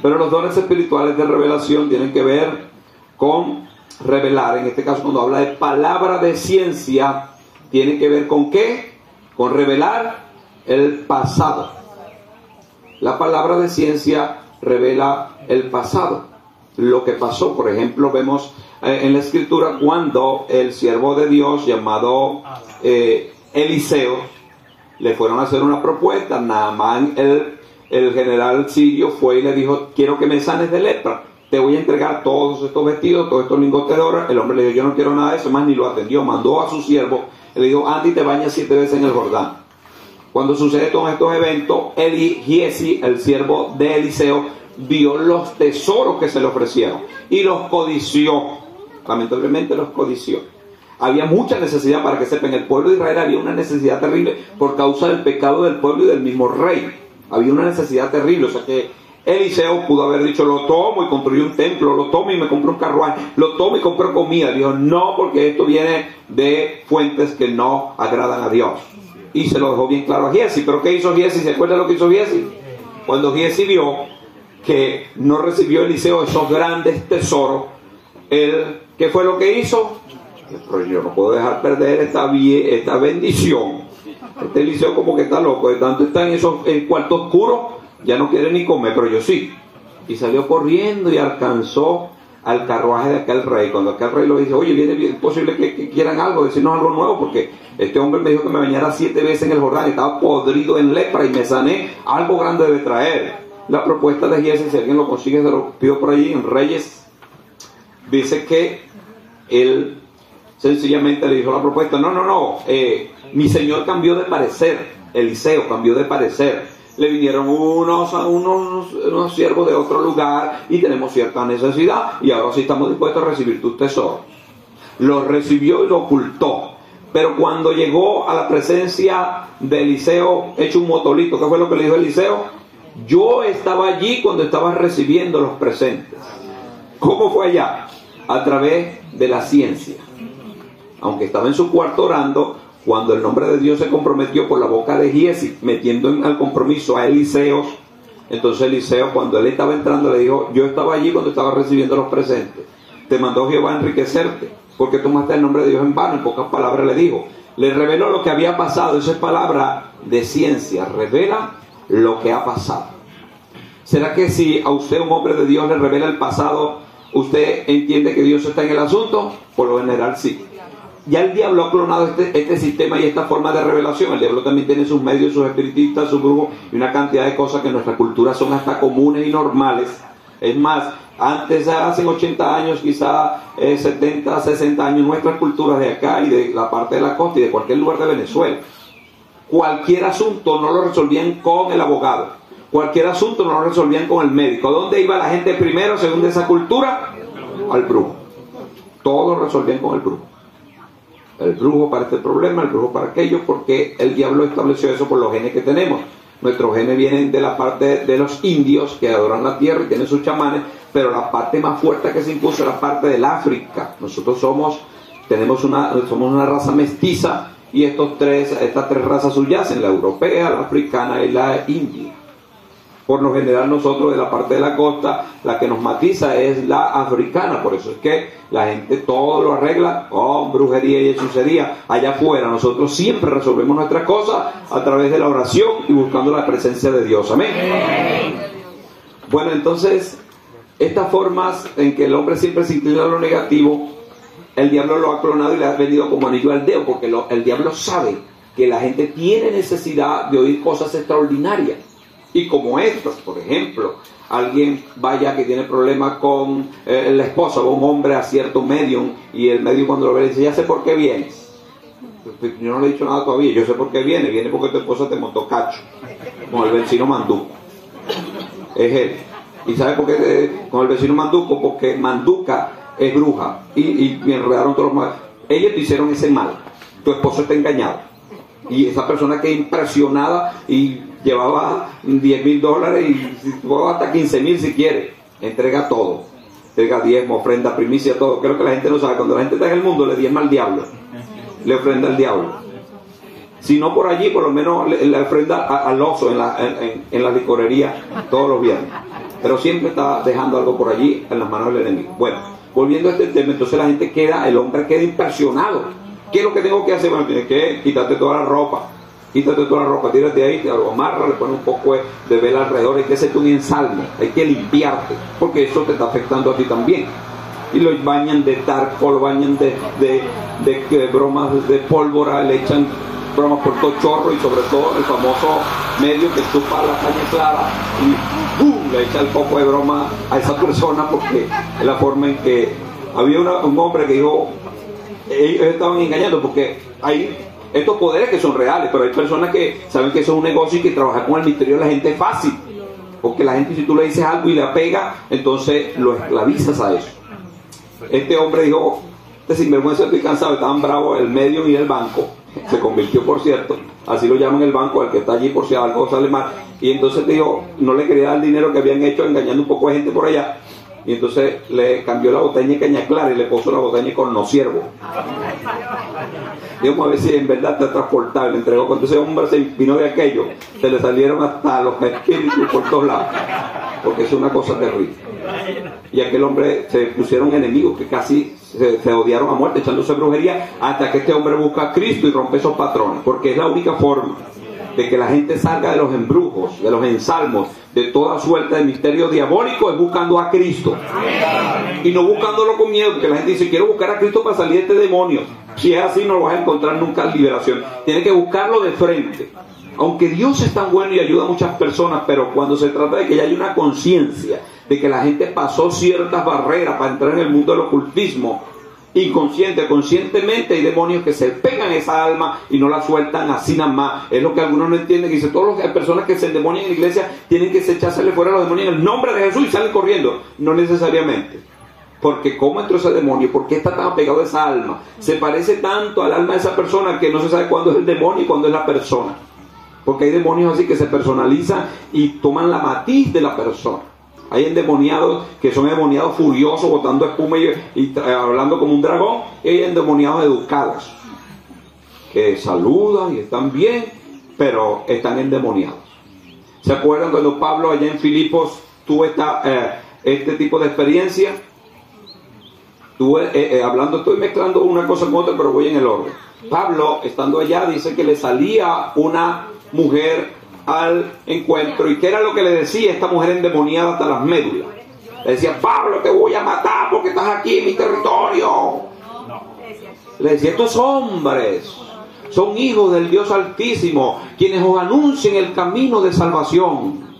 Pero los dones espirituales de revelación tienen que ver con revelar. En este caso, cuando habla de palabra de ciencia, tiene que ver con ¿qué? Con revelar el pasado. La palabra de ciencia revela el pasado, lo que pasó. Por ejemplo, vemos en la escritura cuando el siervo de Dios llamado Eliseo le fueron a hacer una propuesta. Naamán, el general sirio, fue y le dijo: quiero que me sanes de lepra, te voy a entregar todos estos vestidos, todos estos lingotes de oro. El hombre le dijo: yo no quiero nada de eso, más ni lo atendió. Mandó a su siervo, le dijo: anda y te bañas 7 veces en el Jordán. Cuando sucede todos estos eventos, Giesi, el siervo de Eliseo, vio los tesoros que se le ofrecieron y los codició. Lamentablemente los codició. Había mucha necesidad, para que sepan, el pueblo de Israel había una necesidad terrible por causa del pecado del pueblo y del mismo rey. Había una necesidad terrible, o sea que Eliseo pudo haber dicho: lo tomo y construí un templo, lo tomo y me compro un carruaje, lo tomo y compro comida. Dijo: no, porque esto viene de fuentes que no agradan a Dios. Y se lo dejó bien claro a Giesi. ¿Pero qué hizo Giesi? ¿Se acuerdan lo que hizo Giesi? Cuando Giesi vio que no recibió Eliseo esos grandes tesoros, él, ¿qué fue lo que hizo? Pero yo no puedo dejar perder esta bendición. Este Eliseo como que está loco, de tanto está en esos cuartos oscuros, ya no quiere ni comer, pero yo sí. Y salió corriendo y alcanzó al carruaje de aquel rey. Cuando aquel rey lo dice: oye, es posible que quieran algo, decirnos algo nuevo, porque este hombre me dijo que me bañara 7 veces en el Jordán, estaba podrido en lepra y me sané, algo grande debe traer. La propuesta de Giesi, si alguien lo consigue, se lo pido por allí en Reyes, dice que él sencillamente le dijo la propuesta: no, mi señor cambió de parecer. Eliseo cambió de parecer. Le vinieron unos siervos de otro lugar y tenemos cierta necesidad, y ahora sí estamos dispuestos a recibir tus tesoros. Lo recibió y lo ocultó. Pero cuando llegó a la presencia de Eliseo, hecho un motolito, ¿qué fue lo que le dijo Eliseo? Yo estaba allí cuando estaba recibiendo los presentes. ¿Cómo fue allá? A través de la ciencia. Aunque estaba en su cuarto orando, cuando el nombre de Dios se comprometió por la boca de Giesi, metiendo al compromiso a Eliseo, entonces Eliseo, cuando él estaba entrando, le dijo, yo estaba allí cuando estaba recibiendo los presentes. Te mandó Jehová a enriquecerte, porque tomaste el nombre de Dios en vano. En pocas palabras le dijo, le reveló lo que había pasado. Esa es palabra de ciencia, revela lo que ha pasado. ¿Será que si a usted, un hombre de Dios, le revela el pasado, usted entiende que Dios está en el asunto? Por lo general sí. Ya el diablo ha clonado este sistema y esta forma de revelación. El diablo también tiene sus medios, sus espiritistas, sus brujos y una cantidad de cosas que en nuestra cultura son hasta comunes y normales. Es más, antes, hace 80 años, quizá 70, 60 años, nuestras culturas de acá y de la parte de la costa y de cualquier lugar de Venezuela, cualquier asunto no lo resolvían con el abogado, cualquier asunto no lo resolvían con el médico. ¿A dónde iba la gente primero según esa cultura? Al brujo. Todo lo resolvían con el brujo. El brujo para este problema, el brujo para aquello, porque el diablo estableció eso por los genes que tenemos. Nuestros genes vienen de la parte de los indios que adoran la tierra y tienen sus chamanes, pero la parte más fuerte que se impuso es la parte del África. Nosotros somos una raza mestiza y estas tres razas subyacen, la europea, la africana y la india. Por lo general nosotros de la parte de la costa, la que nos matiza es la africana. Por eso es que la gente todo lo arregla con brujería y hechicería. Allá afuera nosotros siempre resolvemos nuestras cosas a través de la oración y buscando la presencia de Dios. Amén. Bueno, entonces estas formas en que el hombre siempre se inclina a lo negativo, el diablo lo ha clonado y le ha venido como anillo al dedo, porque el diablo sabe que la gente tiene necesidad de oír cosas extraordinarias. Y como estas, por ejemplo, alguien vaya que tiene problemas con la esposa o un hombre a cierto medium, y el medium cuando lo ve le dice, ya sé por qué vienes. Yo no le he dicho nada todavía, yo sé por qué viene porque tu esposa te montó cacho con el vecino Manduco. Es él. ¿Y sabe por qué con el vecino Manduco? Porque Manduca es bruja y me enredaron todos los males. Ellos te hicieron ese mal, tu esposo está engañado. Y esa persona quedó impresionada y llevaba $10,000 y hasta 15,000 si quiere. Entrega todo. Entrega diezmo, ofrenda, primicia, todo. Creo que la gente no sabe. Cuando la gente está en el mundo le diezma al diablo. Le ofrenda al diablo. Si no por allí, por lo menos le ofrenda al oso en la licorería todos los viernes. Pero siempre está dejando algo por allí en las manos del enemigo. Bueno, volviendo a este tema, entonces la gente el hombre queda impresionado. ¿Qué es lo que tengo que hacer? Bueno, tienes que quitarte toda la ropa. Quítate toda la ropa, tírate ahí, te lo amarra, le pones un poco de vela alrededor, hay que hacerte un ensalmo, hay que limpiarte, porque eso te está afectando a ti también. Y lo bañan de talco, lo bañan de bromas de pólvora, le echan bromas por todo chorro y sobre todo el famoso medio que chupa la caña clara y ¡bum! Le echa el poco de broma a esa persona, porque es la forma en que había un hombre que dijo, ellos estaban engañando porque hay estos poderes que son reales, pero hay personas que saben que eso es un negocio y que trabajar con el misterio de la gente es fácil, porque la gente, si tú le dices algo y le apega, entonces lo esclavizas a eso. Este hombre dijo, este sinvergüenza, estoy cansado, estaban bravos el medio y el banco, se convirtió, por cierto, así lo llaman el banco, al que está allí por si algo sale mal, y entonces dijo, no le quería dar el dinero que habían hecho engañando un poco de gente por allá, y entonces le cambió la botella de caña clara y le puso la botella con no siervo. Digo, a ver si en verdad está transportable. Le entregó, cuando ese hombre se vino de aquello, se le salieron hasta los espíritus por todos lados, porque es una cosa terrible. Y aquel hombre se pusieron enemigos que casi se odiaron a muerte, echándose brujería, hasta que este hombre busca a Cristo y rompe esos patrones, porque es la única forma de que la gente salga de los embrujos, de los ensalmos, de toda suerte de misterio diabólico, es buscando a Cristo. Y no buscándolo con miedo, porque la gente dice, quiero buscar a Cristo para salir de este demonio. Si es así, no lo vas a encontrar nunca en liberación. Tienes que buscarlo de frente. Aunque Dios es tan bueno y ayuda a muchas personas, pero cuando se trata de que ya hay una conciencia de que la gente pasó ciertas barreras para entrar en el mundo del ocultismo, conscientemente hay demonios que se pegan a esa alma y no la sueltan así nada más. Es lo que algunos no entienden, que dice, todas las personas que se endemonian en la iglesia tienen que echársele fuera a los demonios en el nombre de Jesús y salen corriendo. No necesariamente. Porque ¿cómo entró ese demonio? ¿Por qué está tan apegado a esa alma? Se parece tanto al alma de esa persona que no se sabe cuándo es el demonio y cuándo es la persona. Porque hay demonios así que se personalizan y toman la matiz de la persona. Hay endemoniados que son endemoniados furiosos, botando espuma y hablando como un dragón. Y hay endemoniados educados, que saludan y están bien, pero están endemoniados. ¿Se acuerdan cuando Pablo allá en Filipos tuvo este tipo de experiencia? Estoy mezclando una cosa con otra, pero voy en el orden. Pablo, estando allá, dice que le salía una mujer al encuentro. ¿Y qué era lo que le decía esta mujer endemoniada hasta las médulas? Le decía: Pablo, te voy a matar porque estás aquí en mi territorio. Le decía: estos hombres son hijos del Dios Altísimo, quienes os anuncian el camino de salvación.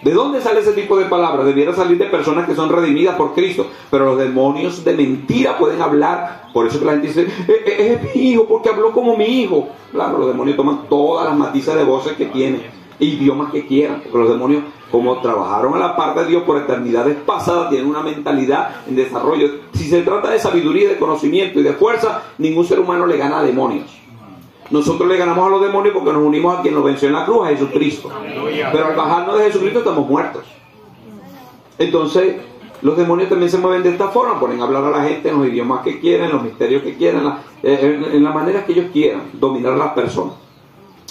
¿De dónde sale ese tipo de palabras? Debiera salir de personas que son redimidas por Cristo. Pero los demonios de mentira pueden hablar. Por eso que la gente dice: es mi hijo porque habló como mi hijo. Claro, los demonios toman todas las matices de voces que tienen, idiomas que quieran. Porque los demonios, como trabajaron a la par de Dios por eternidades pasadas, tienen una mentalidad en desarrollo. Si se trata de sabiduría, de conocimiento y de fuerza, ningún ser humano le gana a demonios. Nosotros le ganamos a los demonios porque nos unimos a quien nos venció en la cruz, a Jesucristo. Pero al bajarnos de Jesucristo estamos muertos. Entonces, los demonios también se mueven de esta forma. Ponen a hablar a la gente en los idiomas que quieren, los misterios que quieran, en la manera que ellos quieran, dominar a las personas.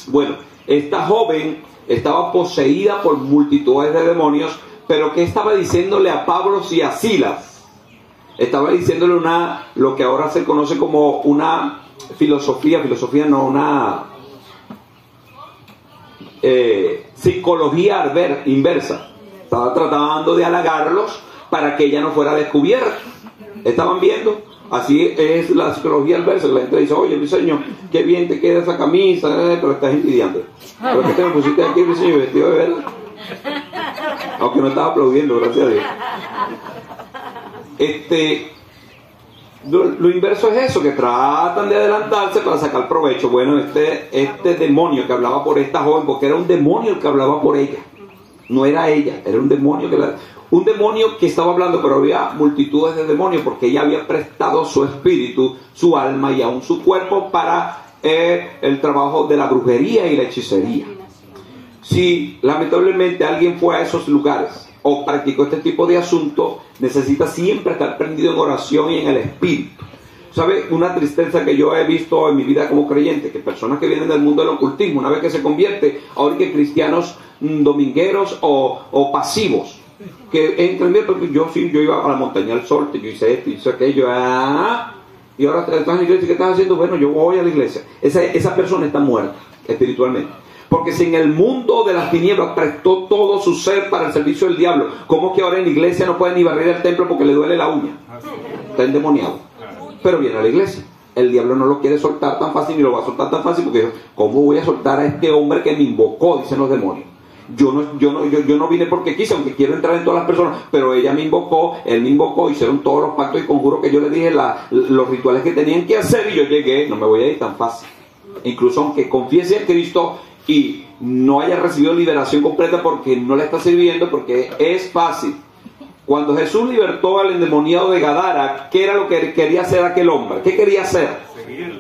Bueno, esta joven estaba poseída por multitudes de demonios, pero ¿qué estaba diciéndole a Pablo y a Silas? Estaba diciéndole lo que ahora se conoce como una filosofía psicología inversa. Estaba tratando de halagarlos para que ella no fuera descubierta. ¿Estaban viendo? Así es la psicología inversa. La gente dice: oye, mi señor, qué bien te queda esa camisa, pero estás envidiando. ¿Por qué te me pusiste aquí, mi señor, vestido de verde? Aunque no estaba aplaudiendo, gracias a Dios. Lo inverso es eso, que tratan de adelantarse para sacar provecho. Bueno, este demonio que hablaba por esta joven, porque era un demonio el que hablaba por ella, no era ella, era un demonio que estaba hablando, pero había multitudes de demonios, porque ella había prestado su espíritu, su alma y aún su cuerpo para el trabajo de la brujería y la hechicería. Si lamentablemente alguien fue a esos lugares o practicó este tipo de asunto, necesita siempre estar prendido en oración y en el espíritu. ¿Sabe? Una tristeza que yo he visto en mi vida como creyente, que personas que vienen del mundo del ocultismo, una vez que se convierte, ahora que cristianos domingueros o pasivos, que entran bien, porque yo iba a la montaña al sol, yo hice esto, hice aquello, y ahora estás en la iglesia, ¿qué estás haciendo? Bueno, yo voy a la iglesia. Esa persona está muerta espiritualmente. Porque si en el mundo de las tinieblas prestó todo su ser para el servicio del diablo, ¿cómo es que ahora en la iglesia no puede ni barrer el templo porque le duele la uña? Está endemoniado. Pero viene a la iglesia. El diablo no lo quiere soltar tan fácil, ni lo va a soltar tan fácil, porque ¿cómo voy a soltar a este hombre que me invocó? Dicen los demonios. Yo no vine porque quise, aunque quiero entrar en todas las personas, pero ella me invocó, él me invocó, hicieron todos los pactos y conjuros que yo le dije, los rituales que tenían que hacer, y yo llegué. No me voy a ir tan fácil. Incluso aunque confiese en Cristo y no haya recibido liberación completa porque no le está sirviendo, porque es fácil. Cuando Jesús libertó al endemoniado de Gadara, ¿qué era lo que quería hacer aquel hombre? ¿Qué quería hacer?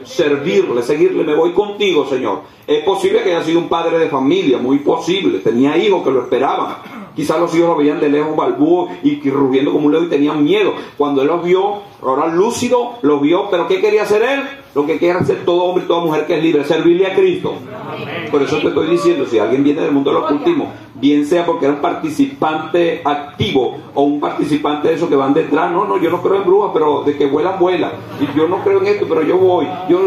Seguirle. Me voy contigo, Señor. Es posible que haya sido un padre de familia, muy posible. Tenía hijos que lo esperaban. Quizás los hijos lo veían de lejos balbúo y rugiendo como un león y tenían miedo. Cuando él los vio, ahora lúcido, los vio. ¿Pero qué quería hacer él? Lo que quiere hacer todo hombre y toda mujer que es libre, servirle a Cristo. Por eso te estoy diciendo, si alguien viene del mundo del ocultismo, bien sea porque era un participante activo o un participante de esos que van detrás, no, yo no creo en brujas, pero de que vuelan, y yo no creo en esto, pero yo voy, yo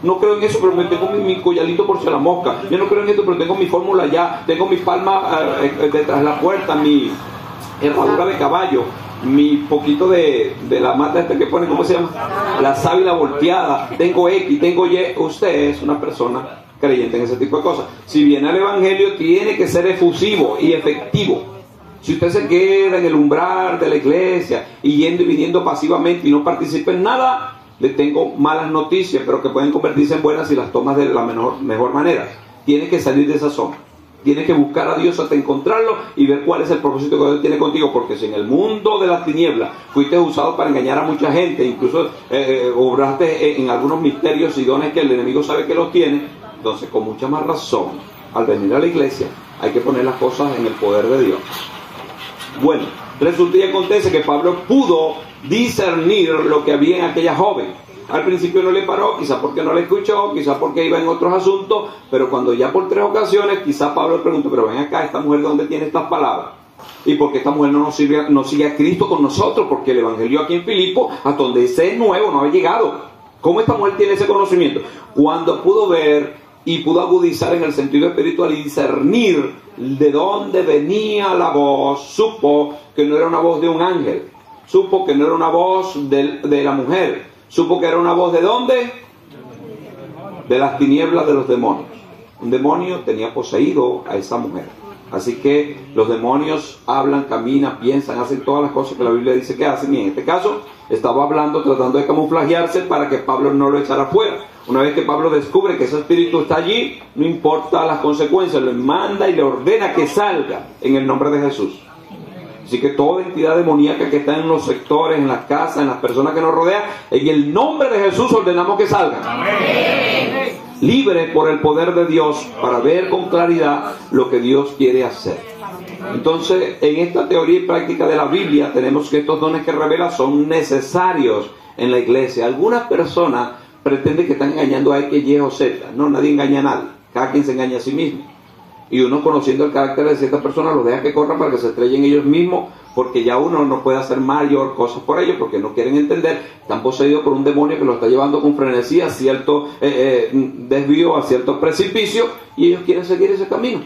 no creo en eso, pero me tengo mi collarito por si a la mosca, yo no creo en esto, pero tengo mi fórmula allá, tengo mi palma detrás de la puerta, mi herradura de caballo, mi poquito de la mata esta que pone, ¿cómo se llama? La sábila volteada, tengo X, tengo Y. Usted es una persona creyente en ese tipo de cosas. Si viene al evangelio, tiene que ser efusivo y efectivo. Si usted se queda en el umbral de la iglesia y yendo y viniendo pasivamente y no participa en nada, le tengo malas noticias, pero que pueden convertirse en buenas si las tomas de la mejor manera. Tiene que salir de esa zona. Tienes que buscar a Dios hasta encontrarlo y ver cuál es el propósito que Dios tiene contigo, porque si en el mundo de las tinieblas fuiste usado para engañar a mucha gente, incluso obraste en algunos misterios y dones que el enemigo sabe que los tiene, entonces con mucha más razón, al venir a la iglesia, hay que poner las cosas en el poder de Dios. Bueno, resulta y acontece que Pablo pudo discernir lo que había en aquella joven. Al principio no le paró, quizás porque no le escuchó, quizás porque iba en otros asuntos, pero cuando ya por 3 ocasiones, quizás Pablo le preguntó, pero ven acá, ¿esta mujer de dónde tiene estas palabras? ¿Y por qué esta mujer no sigue a Cristo con nosotros? Porque el evangelio aquí en Filipo, hasta donde ese es nuevo, no ha llegado. ¿Cómo esta mujer tiene ese conocimiento? Cuando pudo ver y pudo agudizar en el sentido espiritual y discernir de dónde venía la voz, supo que no era una voz de un ángel, supo que no era una voz de la mujer, supo que era una voz ¿de dónde? De las tinieblas de los demonios. Un demonio tenía poseído a esa mujer. Así que los demonios hablan, caminan, piensan, hacen todas las cosas que la Biblia dice que hacen. Y en este caso estaba hablando, tratando de camuflajearse para que Pablo no lo echara fuera. Una vez que Pablo descubre que ese espíritu está allí, no importa las consecuencias, le manda y le ordena que salga en el nombre de Jesús. Así que toda entidad demoníaca que está en los sectores, en las casas, en las personas que nos rodean, en el nombre de Jesús ordenamos que salgan. Amén. Libre por el poder de Dios para ver con claridad lo que Dios quiere hacer. Entonces, en esta teoría y práctica de la Biblia, tenemos que estos dones que revela son necesarios en la iglesia. Algunas personas pretenden que están engañando a X, Y o Z. No, nadie engaña a nadie. Cada quien se engaña a sí mismo. Y uno, conociendo el carácter de ciertas personas, los deja que corran para que se estrellen ellos mismos, porque ya uno no puede hacer mayor cosas por ellos, porque no quieren entender. Están poseídos por un demonio que los está llevando con frenesí a cierto desvío, a cierto precipicio, y ellos quieren seguir ese camino.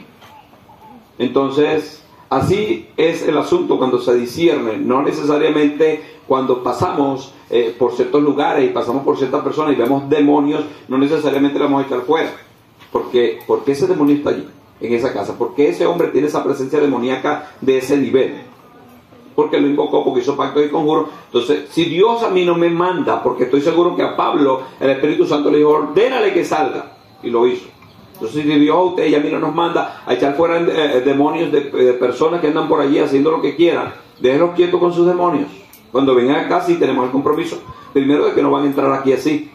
Entonces, así es el asunto cuando se discierne. No necesariamente cuando pasamos por ciertos lugares y pasamos por ciertas personas y vemos demonios, no necesariamente le vamos a echar fuera. Porque ese demonio está allí, en esa casa. Porque ese hombre tiene esa presencia demoníaca de ese nivel. Porque lo invocó, porque hizo pacto y conjuro. Entonces, si Dios a mí no me manda, porque estoy seguro que a Pablo el Espíritu Santo le dijo, ordénale que salga, y lo hizo. Entonces, si Dios a usted y a mí no nos manda a echar fuera demonios de personas que andan por allí haciendo lo que quieran, déjenlos quietos con sus demonios. Cuando vengan acá sí tenemos el compromiso, primero de que no van a entrar aquí así,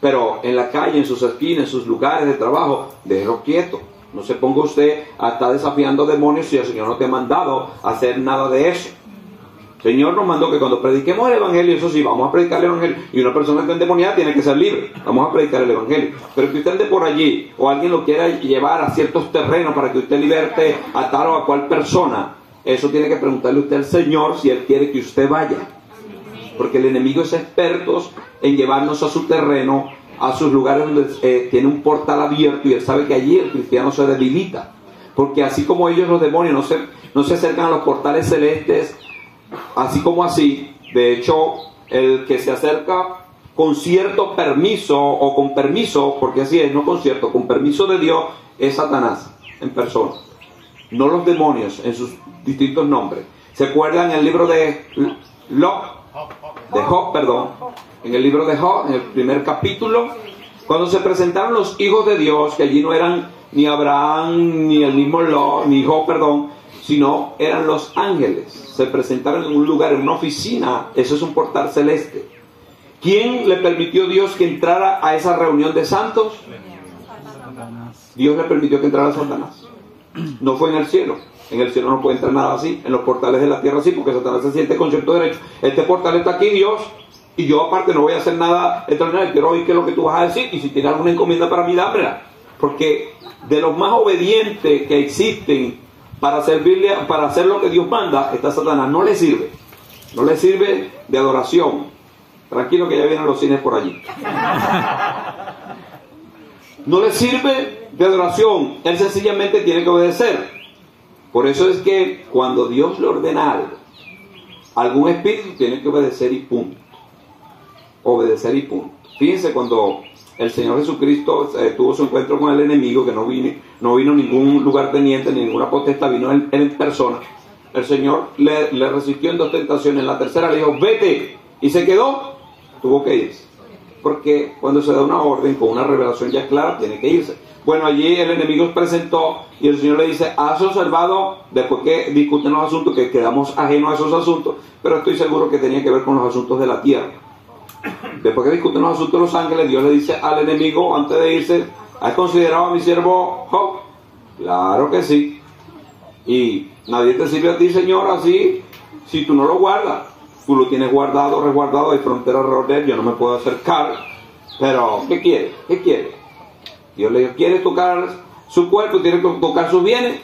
pero en la calle, en sus esquinas, en sus lugares de trabajo, déjenlos quietos. No se ponga usted a estar desafiando demonios si el Señor no te ha mandado a hacer nada de eso. El Señor nos mandó que cuando prediquemos el Evangelio, eso sí, vamos a predicar el Evangelio. Y una persona que está endemoniada tiene que ser libre. Vamos a predicar el Evangelio. Pero que usted ande por allí, o alguien lo quiera llevar a ciertos terrenos para que usted liberte a tal o a cual persona, eso tiene que preguntarle usted al Señor si Él quiere que usted vaya. Porque el enemigo es experto en llevarnos a su terreno, a sus lugares donde tiene un portal abierto, y él sabe que allí el cristiano se debilita, porque así como ellos, los demonios, no se acercan a los portales celestes así como así. De hecho, el que se acerca con cierto permiso, o con permiso, porque así es, no con cierto, con permiso de Dios, es Satanás en persona, no los demonios en sus distintos nombres. ¿Se acuerdan en el libro de Job, perdón? En el libro de Job, en el primer capítulo, cuando se presentaron los hijos de Dios, que allí no eran ni Abraham, ni el mismo Lot, ni Job, perdón, sino eran los ángeles. Se presentaron en un lugar, en una oficina. Eso es un portal celeste. ¿Quién le permitió a Dios que entrara a esa reunión de santos? Dios le permitió que entrara Satanás. No fue en el cielo. En el cielo no puede entrar nada así. En los portales de la tierra sí, porque Satanás se siente con cierto derecho. Este portal está aquí, Dios, y yo aparte no voy a hacer nada extraordinario. Quiero oír qué es lo que tú vas a decir, y si tienes alguna encomienda para mí, dámela. Porque de los más obedientes que existen para servirle, para hacer lo que Dios manda, está Satanás. No le sirve. No le sirve de adoración. Tranquilo que ya vienen los cines por allí. No le sirve de adoración. Él sencillamente tiene que obedecer. Por eso es que cuando Dios le ordena algo, algún espíritu tiene que obedecer y punto. Obedecer y punto. Fíjense cuando el Señor Jesucristo tuvo su encuentro con el enemigo, que no vino ningún lugarteniente, ni ninguna potestad, vino él en persona. El Señor le resistió en 2 tentaciones. En la tercera le dijo, vete, y se quedó. Tuvo que irse. Porque cuando se da una orden con una revelación ya clara, tiene que irse. Bueno, allí el enemigo se presentó y el Señor le dice, has observado, después que discuten los asuntos, que quedamos ajenos a esos asuntos, pero estoy seguro que tenía que ver con los asuntos de la tierra. Después que discuten los asuntos de los ángeles, Dios le dice al enemigo, antes de irse, ¿has considerado a mi siervo Job? Claro que sí. Y nadie te sirve a ti, Señor, así, si tú no lo guardas. Tú lo tienes guardado, resguardado, hay frontera alrededor de él, yo no me puedo acercar. Pero, ¿qué quiere? ¿Qué quiere? Dios le dijo, ¿quieres tocar su cuerpo? ¿Quieres tocar sus bienes?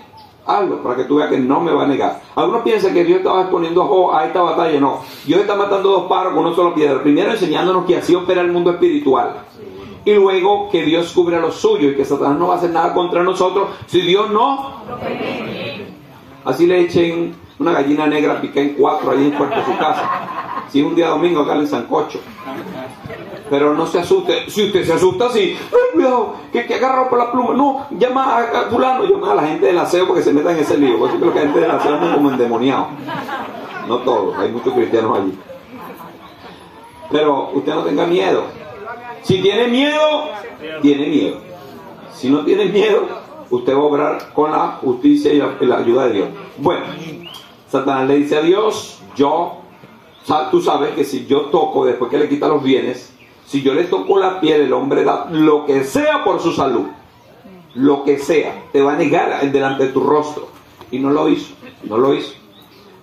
Hazlo, para que tú veas que no me va a negar. Algunos piensan que Dios estaba exponiendo a Job a esta batalla. No, Dios está matando dos pájaros con una sola piedra. Primero enseñándonos que así opera el mundo espiritual. Y luego que Dios cubre a los suyos y que Satanás no va a hacer nada contra nosotros si Dios no. Así le echen una gallina negra pica en 4 ahí en puerto de su casa. Si es un día domingo, acá en sancocho. Pero no se asuste. Si usted se asusta así, ¡ay, cuidado! Que agarró por la pluma. No, llama a fulano, llama a la gente del aseo porque se metan en ese lío. Porque creo que la gente del aseo es como endemoniado. No todos, hay muchos cristianos allí. Pero usted no tenga miedo. Si tiene miedo, tiene miedo. Si no tiene miedo, usted va a obrar con la justicia y la ayuda de Dios. Bueno, Satanás le dice a Dios, tú sabes que si yo toco, después que le quita los bienes, si yo le toco la piel, el hombre da lo que sea por su salud. Lo que sea. Te va a negar delante de tu rostro. Y no lo hizo. No lo hizo.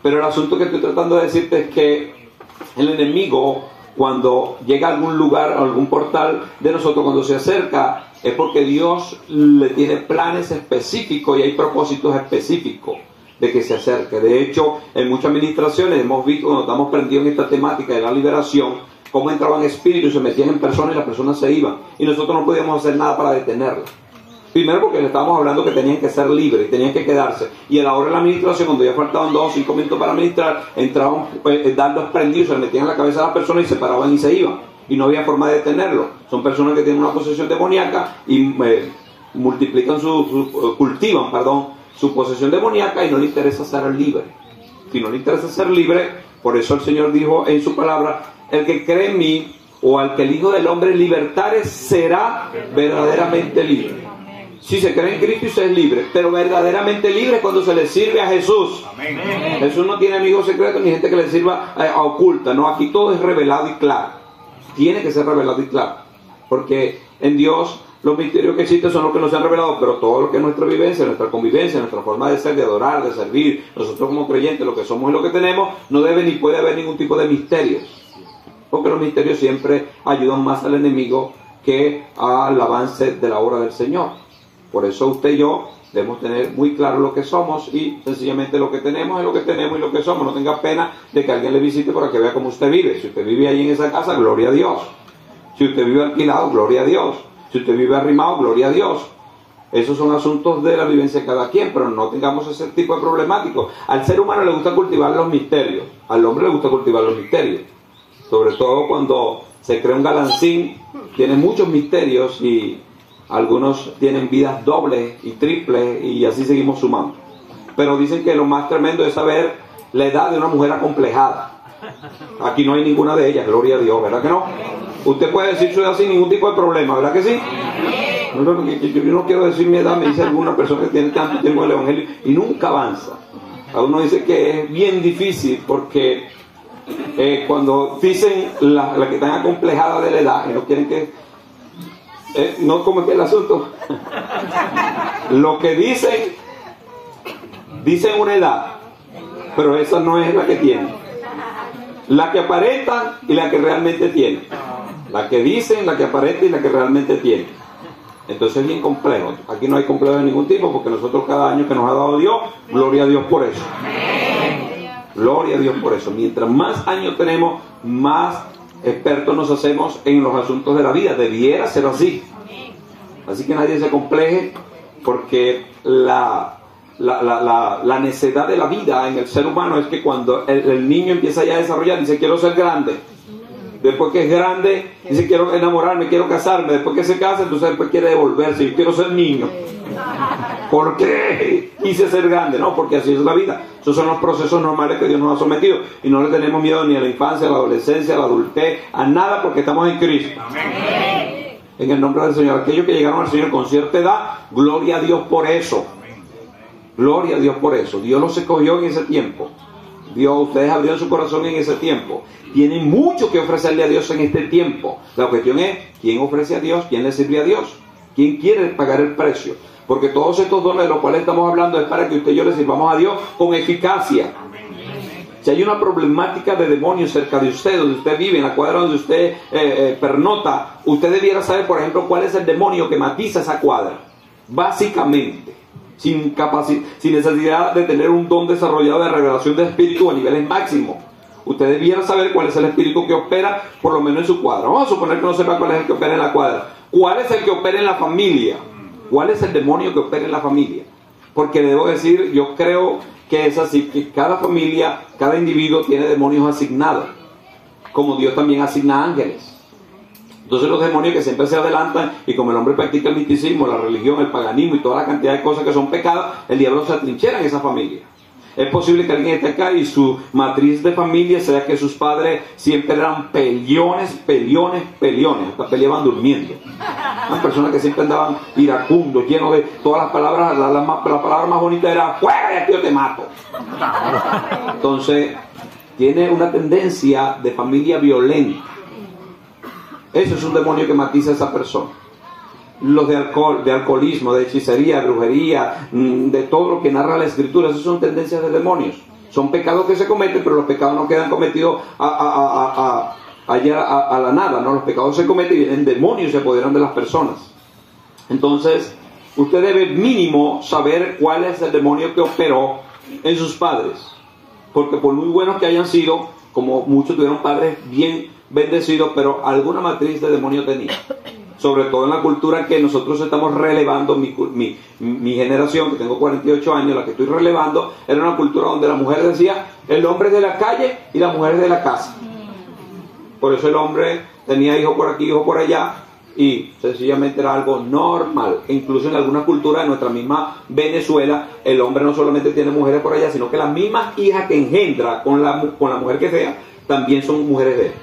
Pero el asunto que estoy tratando de decirte es que el enemigo, cuando llega a algún lugar, a algún portal de nosotros, cuando se acerca, es porque Dios le tiene planes específicos y hay propósitos específicos de que se acerque. De hecho, en muchas administraciones hemos visto, cuando estamos prendidos en esta temática de la liberación, cómo entraban espíritus, se metían en personas y las personas se iban. Y nosotros no podíamos hacer nada para detenerlo. Primero porque le estábamos hablando que tenían que ser libres, tenían que quedarse. Y a la hora de la administración, cuando ya faltaban 2 o 5 minutos para administrar, entraban dardos prendidos, se le metían en la cabeza a las personas y se paraban y se iban. Y no había forma de detenerlo. Son personas que tienen una posesión demoníaca y multiplican cultivan su posesión demoníaca y no le interesa ser libre. Si no le interesa ser libre, por eso el Señor dijo en su palabra, el que cree en mí, o al que el Hijo del Hombre libertare, será verdaderamente libre. Si se cree en Cristo y se es libre, pero verdaderamente libre cuando se le sirve a Jesús. Amén. Jesús no tiene amigos secretos ni gente que le sirva a oculta. No, aquí todo es revelado y claro. Tiene que ser revelado y claro. Porque en Dios los misterios que existen son los que nos han revelado, pero todo lo que es nuestra vivencia, nuestra convivencia, nuestra forma de ser, de adorar, de servir, nosotros como creyentes, lo que somos y lo que tenemos, no debe ni puede haber ningún tipo de misterios. Porque los misterios siempre ayudan más al enemigo que al avance de la obra del Señor. Por eso usted y yo debemos tener muy claro lo que somos y sencillamente lo que tenemos es lo que tenemos y lo que somos. No tenga pena de que alguien le visite para que vea cómo usted vive. Si usted vive ahí en esa casa, gloria a Dios. Si usted vive alquilado, gloria a Dios. Si usted vive arrimado, gloria a Dios. Esos son asuntos de la vivencia de cada quien, pero no tengamos ese tipo de problemáticos. Al ser humano le gusta cultivar los misterios. Al hombre le gusta cultivar los misterios. Sobre todo cuando se crea un galancín, tiene muchos misterios y algunos tienen vidas dobles y triples y así seguimos sumando. Pero dicen que lo más tremendo es saber la edad de una mujer acomplejada. Aquí no hay ninguna de ellas, gloria a Dios, ¿verdad que no? Usted puede decir su edad sin ningún tipo de problema, ¿verdad que sí? Yo no quiero decir mi edad, me dice alguna persona que tiene tanto tiempo en el Evangelio y nunca avanza. A uno dice que es bien difícil porque cuando dicen la que están acomplejadas de la edad y no quieren que no como que el asunto lo que dicen una edad, pero esa no es la que tienen, la que aparentan y la que realmente tienen, la que dicen, la que aparentan y la que realmente tienen. Entonces es bien complejo. Aquí no hay complejo de ningún tipo porque nosotros cada año que nos ha dado Dios, gloria a Dios por eso. Gloria a Dios por eso. Mientras más años tenemos, más expertos nos hacemos en los asuntos de la vida. Debiera ser así. Así que nadie se compleje porque la necedad de la vida en el ser humano es que cuando el niño empieza ya a desarrollar, dice quiero ser grande. Después que es grande, dice quiero enamorarme, quiero casarme. Después que se casa, entonces después quiere devolverse. Yo quiero ser niño. ¿Por qué quise ser grande? No, porque así es la vida. Esos son los procesos normales que Dios nos ha sometido. Y no le tenemos miedo ni a la infancia, a la adolescencia, a la adultez, a nada porque estamos en Cristo. en el nombre del Señor. Aquellos que llegaron al Señor con cierta edad, gloria a Dios por eso. Gloria a Dios por eso. Dios los escogió en ese tiempo. Ustedes abrieron su corazón en ese tiempo. Tienen mucho que ofrecerle a Dios en este tiempo. La cuestión es, ¿quién ofrece a Dios? ¿Quién le sirve a Dios? ¿Quién quiere pagar el precio? Porque todos estos dones de los cuales estamos hablando es para que usted y yo le sirvamos a Dios con eficacia. Si hay una problemática de demonios cerca de usted, donde usted vive, en la cuadra donde usted pernota, usted debiera saber, por ejemplo, cuál es el demonio que matiza esa cuadra. Básicamente, sin necesidad de tener un don desarrollado de revelación de espíritu a niveles máximos. Usted debiera saber cuál es el espíritu que opera, por lo menos en su cuadra. Vamos a suponer que no sepa cuál es el que opera en la cuadra. ¿Cuál es el que opera en la familia? ¿Cuál es el demonio que opera en la familia? Porque le debo decir, yo creo que es así, que cada familia, cada individuo tiene demonios asignados, como Dios también asigna ángeles. Entonces los demonios que siempre se adelantan, y como el hombre practica el misticismo, la religión, el paganismo y toda la cantidad de cosas que son pecados, el diablo se atrinchera en esa familia. Es posible que alguien esté acá y su matriz de familia sea que sus padres siempre eran peleones, hasta peleaban durmiendo. Unas personas que siempre andaban iracundos, llenos de todas las palabras, la palabra más bonita era ¡fuera de aquí yo te mato! Entonces, tiene una tendencia de familia violenta. Eso es un demonio que matiza a esa persona. Los de alcohol, de alcoholismo, de hechicería, de brujería, de todo lo que narra la Escritura, esas son tendencias de demonios. Son pecados que se cometen, pero los pecados no quedan cometidos allá a la nada, ¿no? Los pecados se cometen y vienen demonios y se apoderan de las personas. Entonces, usted debe mínimo saber cuál es el demonio que operó en sus padres. Porque por muy buenos que hayan sido, como muchos tuvieron padres bien bendecidos, pero alguna matriz de demonio tenía. Sobre todo en la cultura que nosotros estamos relevando, mi generación, que tengo 48 años, la que estoy relevando, era una cultura donde la mujer decía, el hombre es de la calle y la mujer es de la casa. Por eso el hombre tenía hijo por aquí, hijo por allá, y sencillamente era algo normal. E incluso en algunas culturas de nuestra misma Venezuela, el hombre no solamente tiene mujeres por allá, sino que las mismas hijas que engendra con la mujer que sea, también son mujeres de él.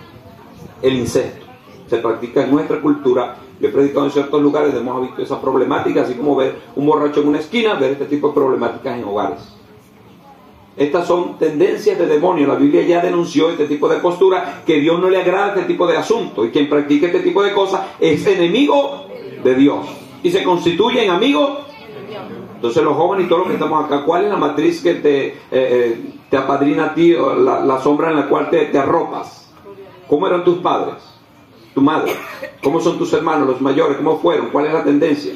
El incesto se practica en nuestra cultura. Yo he predicado en ciertos lugares donde hemos visto esa problemática, así como ver un borracho en una esquina, ver este tipo de problemáticas en hogares. Estas son tendencias de demonio. La Biblia ya denunció este tipo de postura, que Dios no le agrada este tipo de asuntos, y quien practica este tipo de cosas es enemigo de Dios y se constituye en amigo. Entonces los jóvenes y todos los que estamos acá, ¿cuál es la matriz que te apadrina a ti, la sombra en la cual te arropas? ¿Cómo eran tus padres? ¿Tu madre? ¿Cómo son tus hermanos, los mayores? ¿Cómo fueron? ¿Cuál es la tendencia?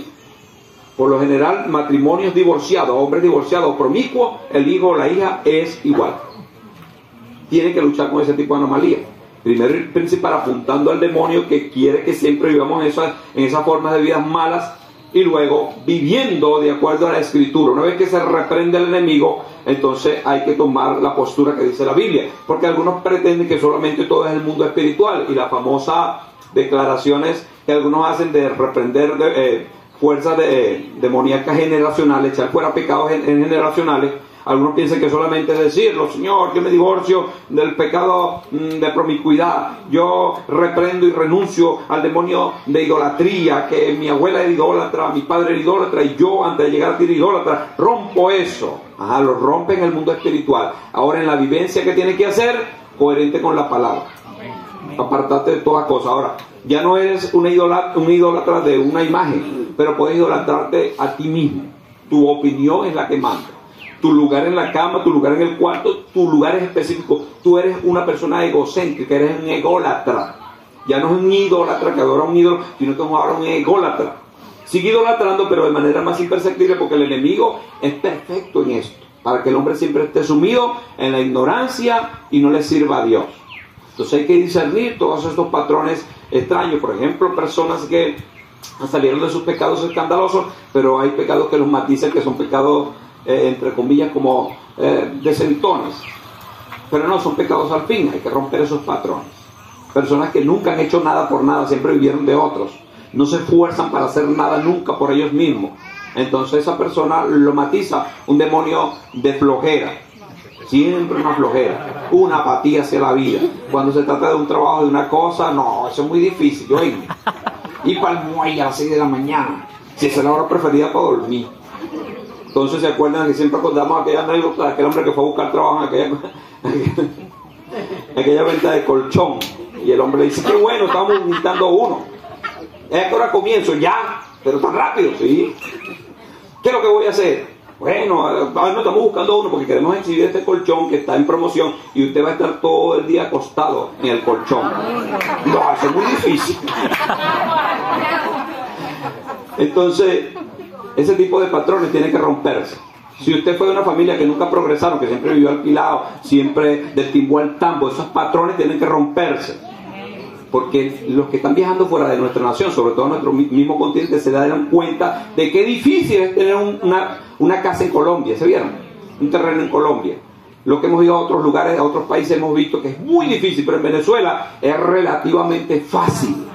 Por lo general, matrimonios divorciados, hombres divorciados, promiscuos, el hijo o la hija es igual. Tienen que luchar con ese tipo de anomalías. Primero y principal, apuntando al demonio que quiere que siempre vivamos en esas formas de vidas malas, y luego viviendo de acuerdo a la Escritura. Una vez que se reprende al enemigo, entonces hay que tomar la postura que dice la Biblia, porque algunos pretenden que solamente todo es el mundo espiritual, y las famosas declaraciones que algunos hacen de reprender fuerzas demoníacas generacionales, echar fuera pecados generacionales. Algunos piensan que solamente es decirlo, Señor, yo me divorcio del pecado de promiscuidad, yo reprendo y renuncio al demonio de idolatría, que mi abuela era idólatra, mi padre era idólatra, y yo antes de llegar a ser idólatra, rompo eso. Ajá, lo rompe en el mundo espiritual. Ahora en la vivencia que tiene que hacer, coherente con la palabra. Apartarte de todas cosas. Ahora, ya no eres un idólatra de una imagen, pero puedes idolatrarte a ti mismo. Tu opinión es la que manda. Tu lugar en la cama, tu lugar en el cuarto, tu lugar es específico. Tú eres una persona egocéntrica, eres un ególatra. Ya no es un idólatra que adora un ídolo, sino que es ahora un ególatra. Sigue idolatrando, pero de manera más imperceptible, porque el enemigo es perfecto en esto, para que el hombre siempre esté sumido en la ignorancia y no le sirva a Dios. Entonces hay que discernir todos estos patrones extraños. Por ejemplo, personas que salieron de sus pecados escandalosos, pero hay pecados que los matizan, que son pecados entre comillas como desentones, pero no son pecados al fin. Hay que romper esos patrones. Personas que nunca han hecho nada por nada, siempre vivieron de otros, no se esfuerzan para hacer nada nunca por ellos mismos. Entonces esa persona lo matiza un demonio de flojera, siempre una flojera, una apatía hacia la vida. Cuando se trata de un trabajo, de una cosa, no, eso es muy difícil, yo y para el muelle a las 6 de la mañana. Si esa es la hora preferida para dormir. Entonces se acuerdan que siempre acordamos aquella anécdota de aquel hombre que fue a buscar trabajo en aquella venta de colchón. Y el hombre dice, qué bueno, estamos necesitando uno. ¿A qué hora comienzo? Ya, pero tan rápido, sí. ¿Qué es lo que voy a hacer? Bueno, no estamos buscando uno porque queremos exhibir este colchón que está en promoción y usted va a estar todo el día acostado en el colchón. No, eso es muy difícil. Entonces, ese tipo de patrones tiene que romperse. Si usted fue de una familia que nunca progresaron, que siempre vivió alquilado, siempre del timbo al tambo, esos patrones tienen que romperse. Porque los que están viajando fuera de nuestra nación, sobre todo en nuestro mismo continente, se dan cuenta de qué difícil es tener una casa en Colombia. ¿Se vieron? Un terreno en Colombia. Lo que hemos ido a otros lugares, a otros países, hemos visto que es muy difícil, pero en Venezuela es relativamente fácil.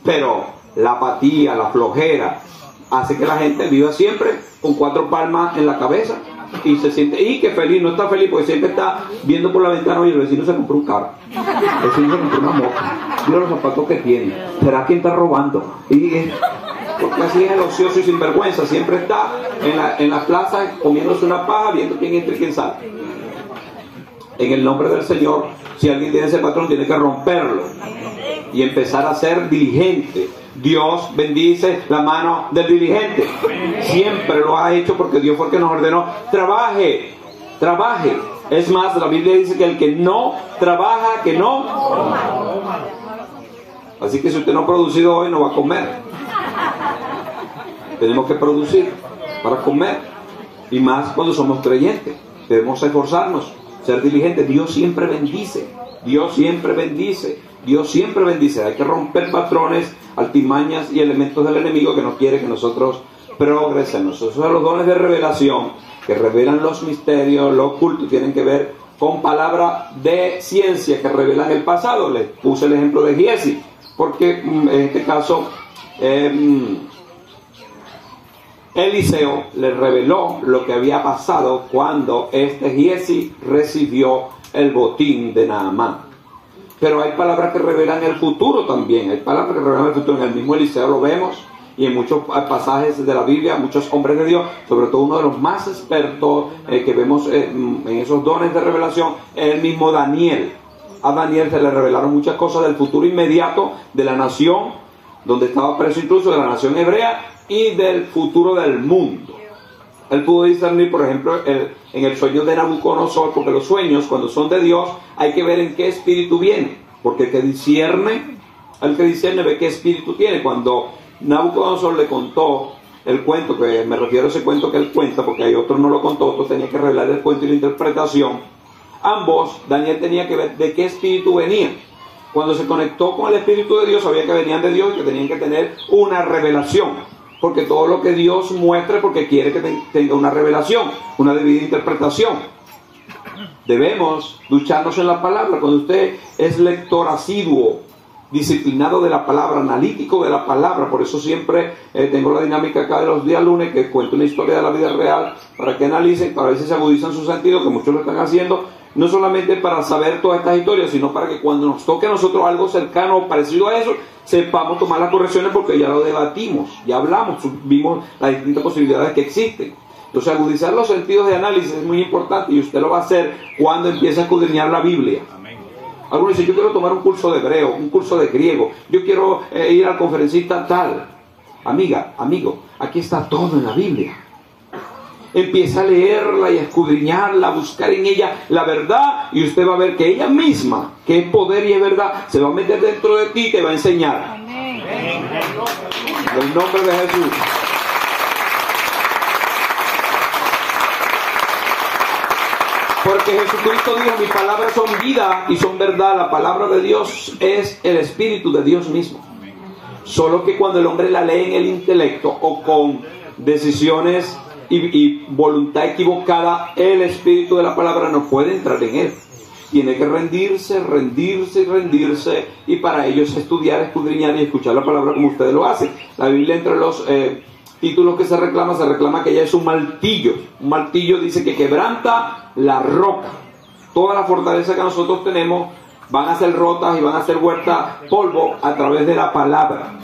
Pero la apatía, la flojera, hace que la gente viva siempre con 4 palmas en la cabeza y se siente, y que feliz, no está feliz porque siempre está viendo por la ventana y el vecino se compró un carro, el vecino se compró una moto, mira los zapatos que tiene, ¿será quién está robando? Porque así es el ocioso y sinvergüenza, siempre está en la plaza comiéndose una paja, viendo quién entra y quién sale. En el nombre del Señor, si alguien tiene ese patrón, tiene que romperlo y empezar a ser diligente. Dios bendice la mano del diligente. Siempre lo ha hecho porque Dios fue el que nos ordenó. Trabaje, trabaje. Es más, la Biblia dice que el que no trabaja, que no coma. Así que si usted no ha producido hoy, no va a comer. Tenemos que producir para comer. Y más cuando somos creyentes. Debemos esforzarnos, ser diligentes. Dios siempre bendice. Dios siempre bendice. Dios siempre bendice. Hay que romper patrones, altimañas y elementos del enemigo que no quiere que nosotros progresemos. Esos son los dones de revelación que revelan los misterios, lo oculto, tienen que ver con palabra de ciencia que revelan el pasado. Les puse el ejemplo de Giesi, porque en este caso Eliseo le reveló lo que había pasado cuando Giesi recibió el botín de Naamán. Pero hay palabras que revelan el futuro también. Hay palabras que revelan el futuro. En el mismo Eliseo lo vemos. Y en muchos pasajes de la Biblia, muchos hombres de Dios, sobre todo uno de los más expertos que vemos en esos dones de revelación, es el mismo Daniel. A Daniel se le revelaron muchas cosas del futuro inmediato de la nación, donde estaba preso incluso, de la nación hebrea, y del futuro del mundo. Él pudo discernir, por ejemplo, en el sueño de Nabucodonosor, porque los sueños, cuando son de Dios, hay que ver en qué espíritu viene, porque el que discierne ve qué espíritu tiene. Cuando Nabucodonosor le contó el cuento, que me refiero a ese cuento que él cuenta, porque hay otro no lo contó, otro tenía que revelar el cuento y la interpretación. Ambos, Daniel tenía que ver de qué espíritu venían. Cuando se conectó con el espíritu de Dios, sabía que venían de Dios y que tenían que tener una revelación. Porque todo lo que Dios muestra, porque quiere que tenga una revelación, una debida interpretación. Debemos ducharnos en la palabra. Cuando usted es lector asiduo, disciplinado de la palabra, analítico de la palabra, por eso siempre tengo la dinámica acá de los días lunes, que cuento una historia de la vida real, para que analicen, para ver si se agudizan sus sentidos, que muchos lo están haciendo, no solamente para saber todas estas historias, sino para que cuando nos toque a nosotros algo cercano o parecido a eso, sepamos tomar las correcciones, porque ya lo debatimos, ya hablamos, vimos las distintas posibilidades que existen. Entonces, agudizar los sentidos de análisis es muy importante, y usted lo va a hacer cuando empiece a escudriñar la Biblia. Algunos dicen, yo quiero tomar un curso de hebreo, un curso de griego, yo quiero ir al conferencista tal. Amiga, amigo, aquí está todo en la Biblia. Empieza a leerla y a escudriñarla, a buscar en ella la verdad, y usted va a ver que ella misma, que es poder y es verdad, se va a meter dentro de ti y te va a enseñar. Amén. En el nombre de Jesús. Porque Jesucristo dijo, mis palabras son vida y son verdad. La palabra de Dios es el Espíritu de Dios mismo. Solo que cuando el hombre la lee en el intelecto o con decisiones y voluntad equivocada, el Espíritu de la palabra no puede entrar en él. Tiene que rendirse, y para ello es estudiar, escudriñar y escuchar la palabra como ustedes lo hacen. La Biblia, entre los títulos que se reclama que ella es un martillo. Un martillo dice que quebranta la roca. Toda la fortaleza que nosotros tenemos van a ser rotas y van a ser vueltas polvo a través de la palabra.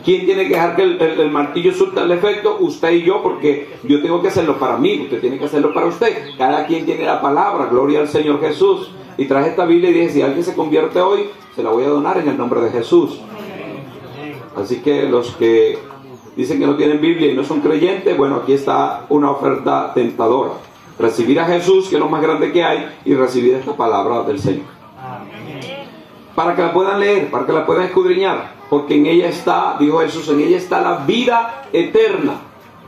¿Quién tiene que dejar que el martillo surta el efecto? Usted y yo, porque yo tengo que hacerlo para mí, usted tiene que hacerlo para usted. Cada quien tiene la palabra, gloria al Señor Jesús. Y traje esta Biblia y dije, si alguien se convierte hoy, se la voy a donar en el nombre de Jesús. Así que los que dicen que no tienen Biblia y no son creyentes, bueno, aquí está una oferta tentadora. Recibir a Jesús, que es lo más grande que hay, y recibir esta palabra del Señor. Para que la puedan leer, para que la puedan escudriñar, porque en ella está, dijo Jesús, en ella está la vida eterna,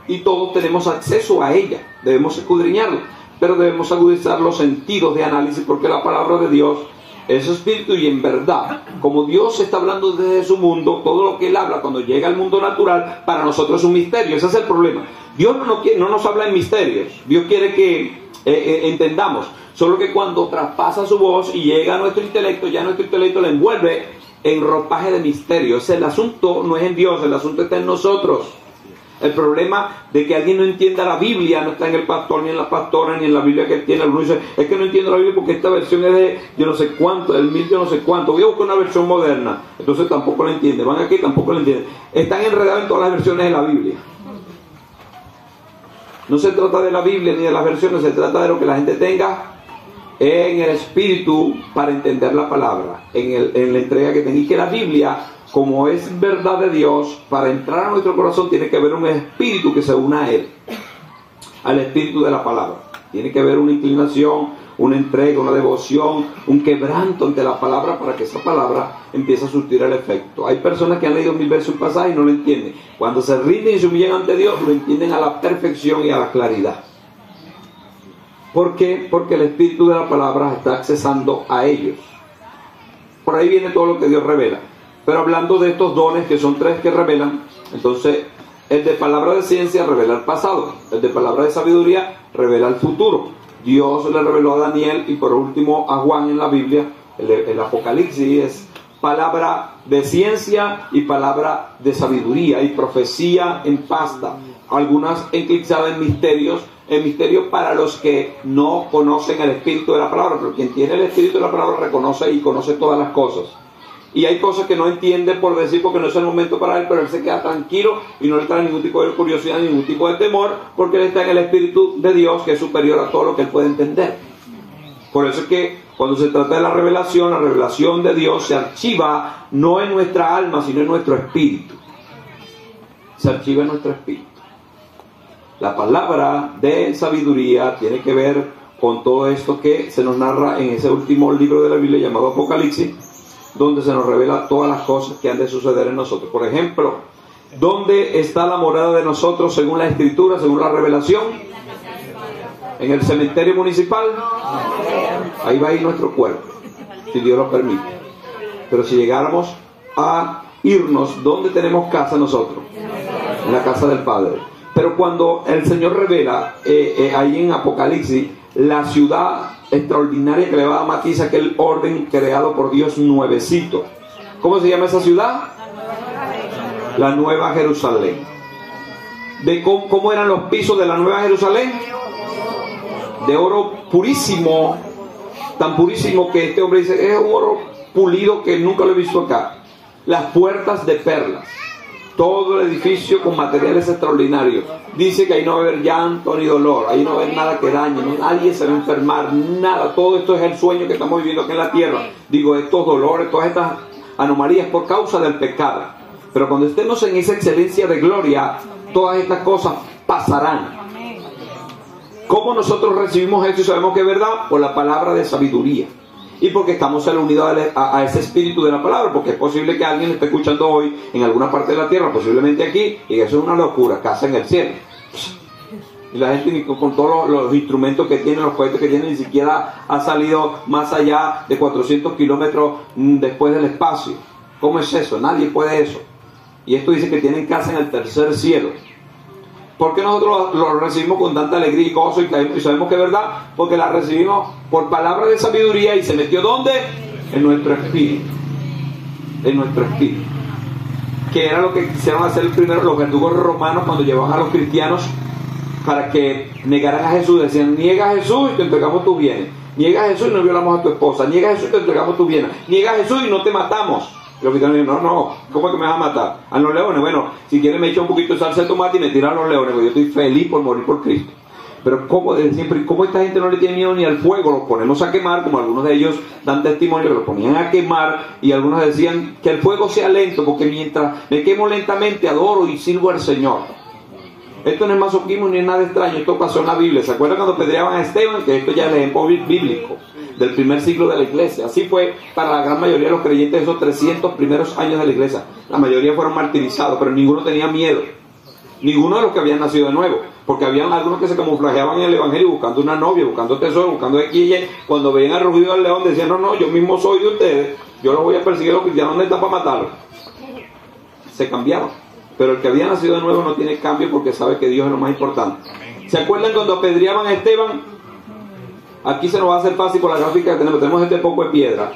y todos tenemos acceso a ella. Debemos escudriñarla, pero debemos agudizar los sentidos de análisis, porque la palabra de Dios es espíritu y en verdad. Como Dios está hablando desde su mundo, todo lo que Él habla cuando llega al mundo natural, para nosotros es un misterio. Ese es el problema. Dios no nos habla en misterios. Dios quiere que entendamos. Solo que cuando traspasa su voz y llega a nuestro intelecto, ya nuestro intelecto le envuelve en ropaje de misterio. El asunto no es en Dios, el asunto está en nosotros. El problema de que alguien no entienda la Biblia no está en el pastor, ni en la pastora, ni en la Biblia que tiene. Algunos dicen, es que no entiendo la Biblia porque esta versión es de yo no sé cuánto, del 1000 yo no sé cuánto. Voy a buscar una versión moderna. Entonces tampoco la entiende. Van aquí, tampoco la entienden. Están enredados en todas las versiones de la Biblia. No se trata de la Biblia ni de las versiones, se trata de lo que la gente tenga en el espíritu para entender la palabra, en la entrega que tenga. Y que la Biblia, como es verdad de Dios, para entrar a nuestro corazón tiene que haber un espíritu que se una a Él, al espíritu de la palabra. Tiene que haber una inclinación, una entrega, una devoción, un quebranto ante la palabra para que esa palabra empiece a surtir el efecto. Hay personas que han leído 1000 veces un pasaje y no lo entienden. Cuando se rinden y se humillan ante Dios, lo entienden a la perfección y a la claridad. ¿Por qué? Porque el espíritu de la palabra está accesando a ellos. Por ahí viene todo lo que Dios revela. Pero hablando de estos dones, que son 3 que revelan, entonces el de palabra de ciencia revela el pasado, el de palabra de sabiduría revela el futuro. Dios le reveló a Daniel y por último a Juan en la Biblia. El Apocalipsis es palabra de ciencia y palabra de sabiduría y profecía en pasta, algunas eclipsadas en misterios para los que no conocen el espíritu de la palabra, pero quien tiene el espíritu de la palabra reconoce y conoce todas las cosas. Y hay cosas que no entiende por decir porque no es el momento para él, pero él se queda tranquilo y no le trae ningún tipo de curiosidad, ningún tipo de temor, porque él está en el Espíritu de Dios, que es superior a todo lo que él puede entender. Por eso es que cuando se trata de la revelación de Dios se archiva no en nuestra alma, sino en nuestro espíritu. Se archiva en nuestro espíritu. La palabra de sabiduría tiene que ver con todo esto que se nos narra en ese último libro de la Biblia llamado Apocalipsis, donde se nos revela todas las cosas que han de suceder en nosotros. Por ejemplo, ¿dónde está la morada de nosotros según la Escritura, según la revelación? ¿En el cementerio municipal? Ahí va a ir nuestro cuerpo, si Dios lo permite. Pero si llegáramos a irnos, ¿dónde tenemos casa nosotros? En la casa del Padre. Pero cuando el Señor revela, ahí en Apocalipsis, la ciudad extraordinaria que le va a matizar aquel orden creado por Dios nuevecito. ¿Cómo se llama esa ciudad? La Nueva Jerusalén. ¿De cómo eran los pisos de la Nueva Jerusalén? De oro purísimo, tan purísimo que este hombre dice, es un oro pulido que nunca lo he visto acá. Las puertas de perlas. Todo el edificio con materiales extraordinarios. Dice que ahí no va a haber llanto ni dolor, ahí no va a haber nada que dañe, ¿no? Nadie se va a enfermar, nada. Todo esto es el sueño que estamos viviendo aquí en la tierra. Digo, estos dolores, todas estas anomalías por causa del pecado. Pero cuando estemos en esa excelencia de gloria, todas estas cosas pasarán. ¿Cómo nosotros recibimos esto y sabemos que es verdad? Por la palabra de sabiduría. Y porque estamos unidos a ese espíritu de la palabra, porque es posible que alguien esté escuchando hoy en alguna parte de la tierra, posiblemente aquí, y eso es una locura, casa en el cielo. Y la gente con todos los instrumentos que tiene, los cohetes que tiene, ni siquiera ha salido más allá de 400 kilómetros después del espacio. ¿Cómo es eso? Nadie puede eso. Y esto dice que tienen casa en el tercer cielo. ¿Por qué nosotros lo recibimos con tanta alegría y gozo y sabemos que es verdad? Porque la recibimos por palabra de sabiduría y se metió ¿dónde? En nuestro espíritu. En nuestro espíritu. Que era lo que quisieron hacer primero los verdugos romanos cuando llevaban a los cristianos para que negaran a Jesús. Decían, niega a Jesús y te entregamos tus bienes. Niega a Jesús y no violamos a tu esposa. Niega a Jesús y te entregamos tus bienes. Niega a Jesús y no te matamos. Y los cristianos dicen, no, ¿cómo es que me vas a matar? A los leones, bueno, si quieres me echa un poquito de salsa de tomate y me tiran a los leones, porque yo estoy feliz por morir por Cristo. Pero como desde siempre, ¿cómo esta gente no le tiene miedo ni al fuego? Los ponemos a quemar, como algunos de ellos dan testimonio que los ponían a quemar, y algunos decían que el fuego sea lento, porque mientras me quemo lentamente adoro y sirvo al Señor. Esto no es masoquismo ni es nada extraño, esto pasó en la Biblia. ¿Se acuerdan cuando apedreaban a Esteban? Que esto ya es el ejemplo bíblico del primer siglo de la iglesia. Así fue para la gran mayoría de los creyentes de esos 300 primeros años de la iglesia. La mayoría fueron martirizados, pero ninguno tenía miedo. Ninguno de los que habían nacido de nuevo, porque habían algunos que se camuflajeaban en el evangelio buscando una novia, buscando tesoro, buscando equille. Cuando veían al rugido del león decían, no, yo mismo soy de ustedes, yo los voy a perseguir a los cristianos, ¿dónde está para matarlos? Se cambiaban. Pero el que había nacido de nuevo no tiene cambio porque sabe que Dios es lo más importante. ¿Se acuerdan cuando apedreaban a Esteban? Aquí se nos va a hacer fácil por la gráfica que tenemos este poco de piedra.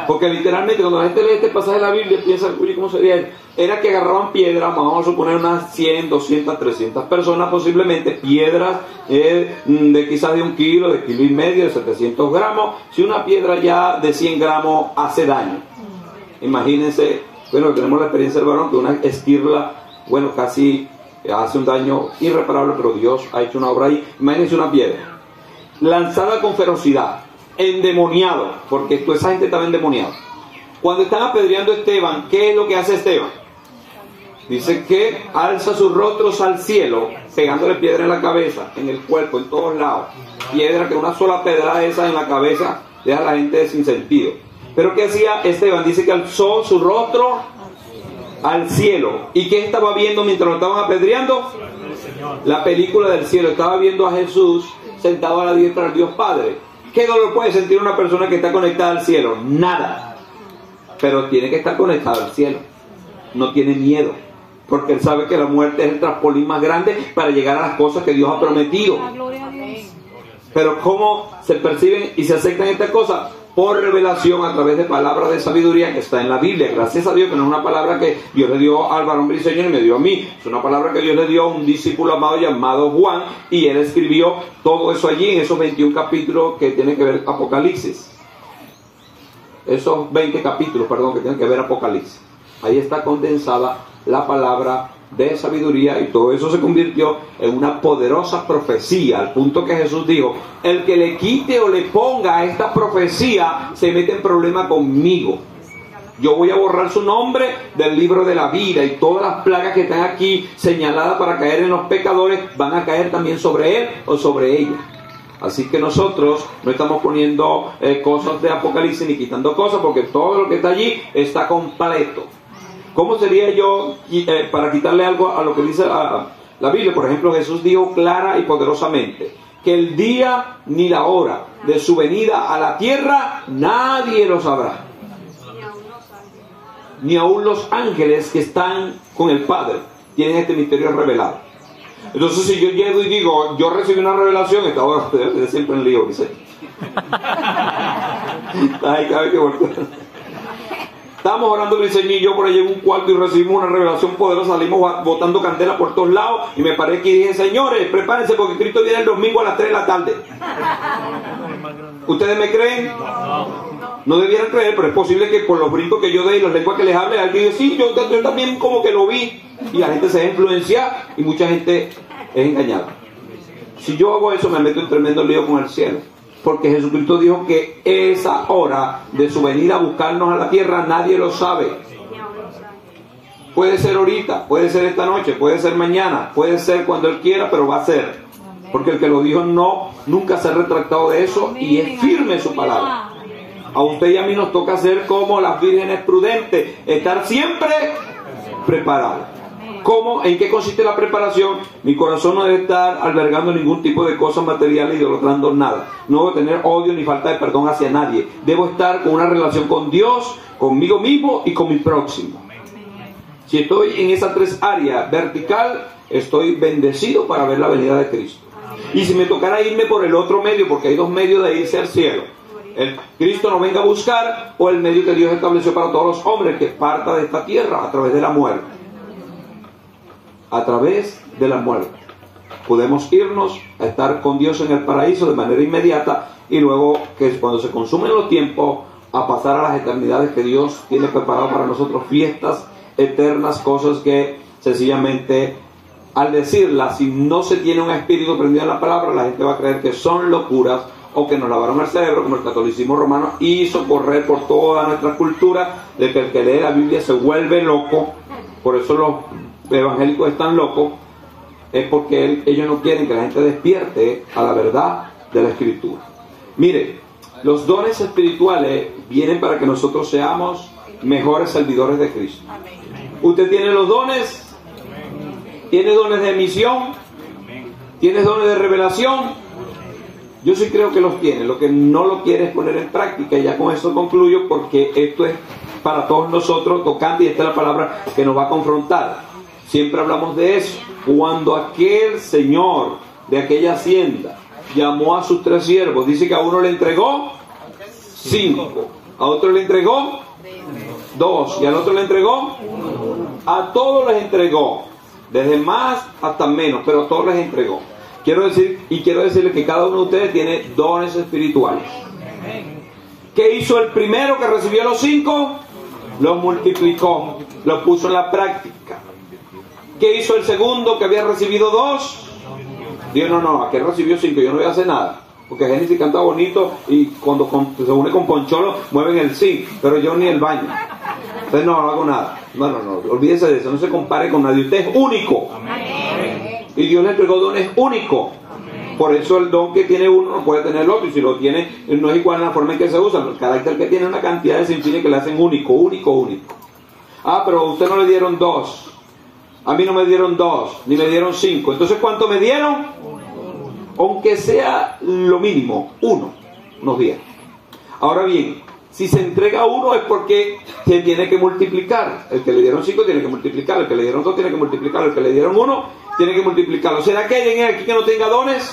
Porque literalmente cuando la gente lee este pasaje de la Biblia piensa, oye, ¿cómo sería? Era que agarraban piedras, vamos a suponer unas 100, 200, 300 personas posiblemente, piedras de quizás de 1 kilo, de 1,5 kilos, de 700 gramos. Si una piedra ya de 100 gramos hace daño, imagínense, bueno, tenemos la experiencia del varón que una esquirla, bueno, casi hace un daño irreparable, pero Dios ha hecho una obra ahí. Imagínense una piedra lanzada con ferocidad, endemoniado, porque toda esa gente estaba endemoniada. Cuando están apedreando a Esteban, ¿qué es lo que hace Esteban? Dice que alza sus rostros al cielo, pegándole piedra en la cabeza, en el cuerpo, en todos lados. Piedra que una sola pedrada de esa en la cabeza deja a la gente sin sentido. Pero ¿qué hacía Esteban? Dice que alzó su rostro al cielo. ¿Y qué estaba viendo mientras lo estaban apedreando? La película del cielo. Estaba viendo a Jesús sentado a la diestra del Dios Padre. ¿Qué dolor puede sentir una persona que está conectada al cielo? Nada. Pero tiene que estar conectada al cielo. No tiene miedo, porque él sabe que la muerte es el trampolín más grande para llegar a las cosas que Dios ha prometido. Pero ¿cómo se perciben y se aceptan estas cosas? Por revelación a través de palabras de sabiduría que está en la Biblia. Gracias a Dios que no es una palabra que Dios le dio al varón Briceño y me dio a mí. Es una palabra que Dios le dio a un discípulo amado llamado Juan, y él escribió todo eso allí en esos 21 capítulos que tienen que ver Apocalipsis. Esos 20 capítulos, perdón, que tienen que ver Apocalipsis. Ahí está condensada la palabra de sabiduría, y todo eso se convirtió en una poderosa profecía, al punto que Jesús dijo, el que le quite o le ponga a esta profecía se mete en problema conmigo. Yo voy a borrar su nombre del libro de la vida, y todas las plagas que están aquí señaladas para caer en los pecadores van a caer también sobre él o sobre ella. Así que nosotros no estamos poniendo cosas de Apocalipsis ni quitando cosas, porque todo lo que está allí está completo. ¿Cómo sería yo, para quitarle algo a lo que dice la Biblia? Por ejemplo, Jesús dijo clara y poderosamente que el día ni la hora de su venida a la tierra nadie lo sabrá. Ni aún los ángeles que están con el Padre tienen este misterio revelado. Entonces, si yo llego y digo, yo recibí una revelación, esta hora de siempre en lío, dice. Ay, cada vez que volteo. Estábamos orando Briceño y yo por allí en un cuarto y recibimos una revelación poderosa, salimos botando candela por todos lados, y me paré aquí y dije, señores, prepárense porque Cristo viene el domingo a las 3 de la tarde. ¿Ustedes me creen? No debieran creer, pero es posible que por los brincos que yo dé y las lenguas que les hable, alguien dice, sí, yo también como que lo vi, y la gente se deja influenciar y mucha gente es engañada. Si yo hago eso, me meto en tremendo lío con el cielo. Porque Jesucristo dijo que esa hora de su venida a buscarnos a la tierra nadie lo sabe. Puede ser ahorita, puede ser esta noche, puede ser mañana, puede ser cuando Él quiera, pero va a ser. Porque el que lo dijo nunca se ha retractado de eso y es firme en su palabra. A usted y a mí nos toca ser como las vírgenes prudentes, estar siempre preparados. ¿Cómo? ¿En qué consiste la preparación? Mi corazón no debe estar albergando ningún tipo de cosas materiales, idolatrando nada. No debo tener odio ni falta de perdón hacia nadie. Debo estar con una relación con Dios, conmigo mismo y con mi próximo. Si estoy en esas 3 áreas vertical, estoy bendecido para ver la venida de Cristo. Y si me tocara irme por el otro medio, porque hay 2 medios de irse al cielo: el Cristo nos venga a buscar, o el medio que Dios estableció para todos los hombres, que parta de esta tierra a través de la muerte. A través de la muerte. Podemos irnos a estar con Dios en el paraíso de manera inmediata y luego, que cuando se consumen los tiempos, a pasar a las eternidades que Dios tiene preparado para nosotros, fiestas eternas, cosas que sencillamente, al decirlas, si no se tiene un espíritu prendido en la palabra, la gente va a creer que son locuras o que nos lavaron el cerebro, como el catolicismo romano hizo correr por toda nuestra cultura, de que el que lee la Biblia se vuelve loco. Por eso los evangélicos están locos, es porque ellos no quieren que la gente despierte a la verdad de la Escritura. Mire, los dones espirituales vienen para que nosotros seamos mejores servidores de Cristo. Usted tiene los dones, tiene dones de misión, tiene dones de revelación. Yo sí creo que los tiene, lo que no lo quiere es poner en práctica, y ya con eso concluyo, porque esto es para todos nosotros tocante, y esta es la palabra que nos va a confrontar. Siempre hablamos de eso. Cuando aquel señor de aquella hacienda llamó a sus 3 siervos, dice que a uno le entregó 5, a otro le entregó 2 y al otro le entregó 1. A todos les entregó, desde más hasta menos, pero a todos les entregó. Quiero decirle que cada uno de ustedes tiene dones espirituales. ¿Qué hizo el primero que recibió los 5? Los multiplicó, los puso en la práctica. ¿Qué hizo el segundo que había recibido 2? Dijo, no, aquel recibió 5, yo no voy a hacer nada. Porque Génesis canta bonito y cuando se une con Poncholo mueven el sí, pero yo ni el baño. Entonces no hago nada. No, olvídese de eso, no se compare con nadie. Usted es único. Amén. Y Dios le entregó dones únicos. Por eso el don que tiene uno no puede tener el otro, y si lo tiene no es igual en la forma en que se usa. El carácter que tiene una cantidad de sinfines que le hacen único. Ah, pero a usted no le dieron 2. A mí no me dieron 2, ni me dieron 5. Entonces, ¿cuánto me dieron? Aunque sea lo mínimo, 1 nos dieron. Ahora bien, si se entrega 1 es porque se tiene que multiplicar. El que le dieron 5 tiene que multiplicar, el que le dieron 2 tiene que multiplicar, el que le dieron 1 tiene que multiplicarlo. ¿Será que hay alguien aquí que no tenga dones?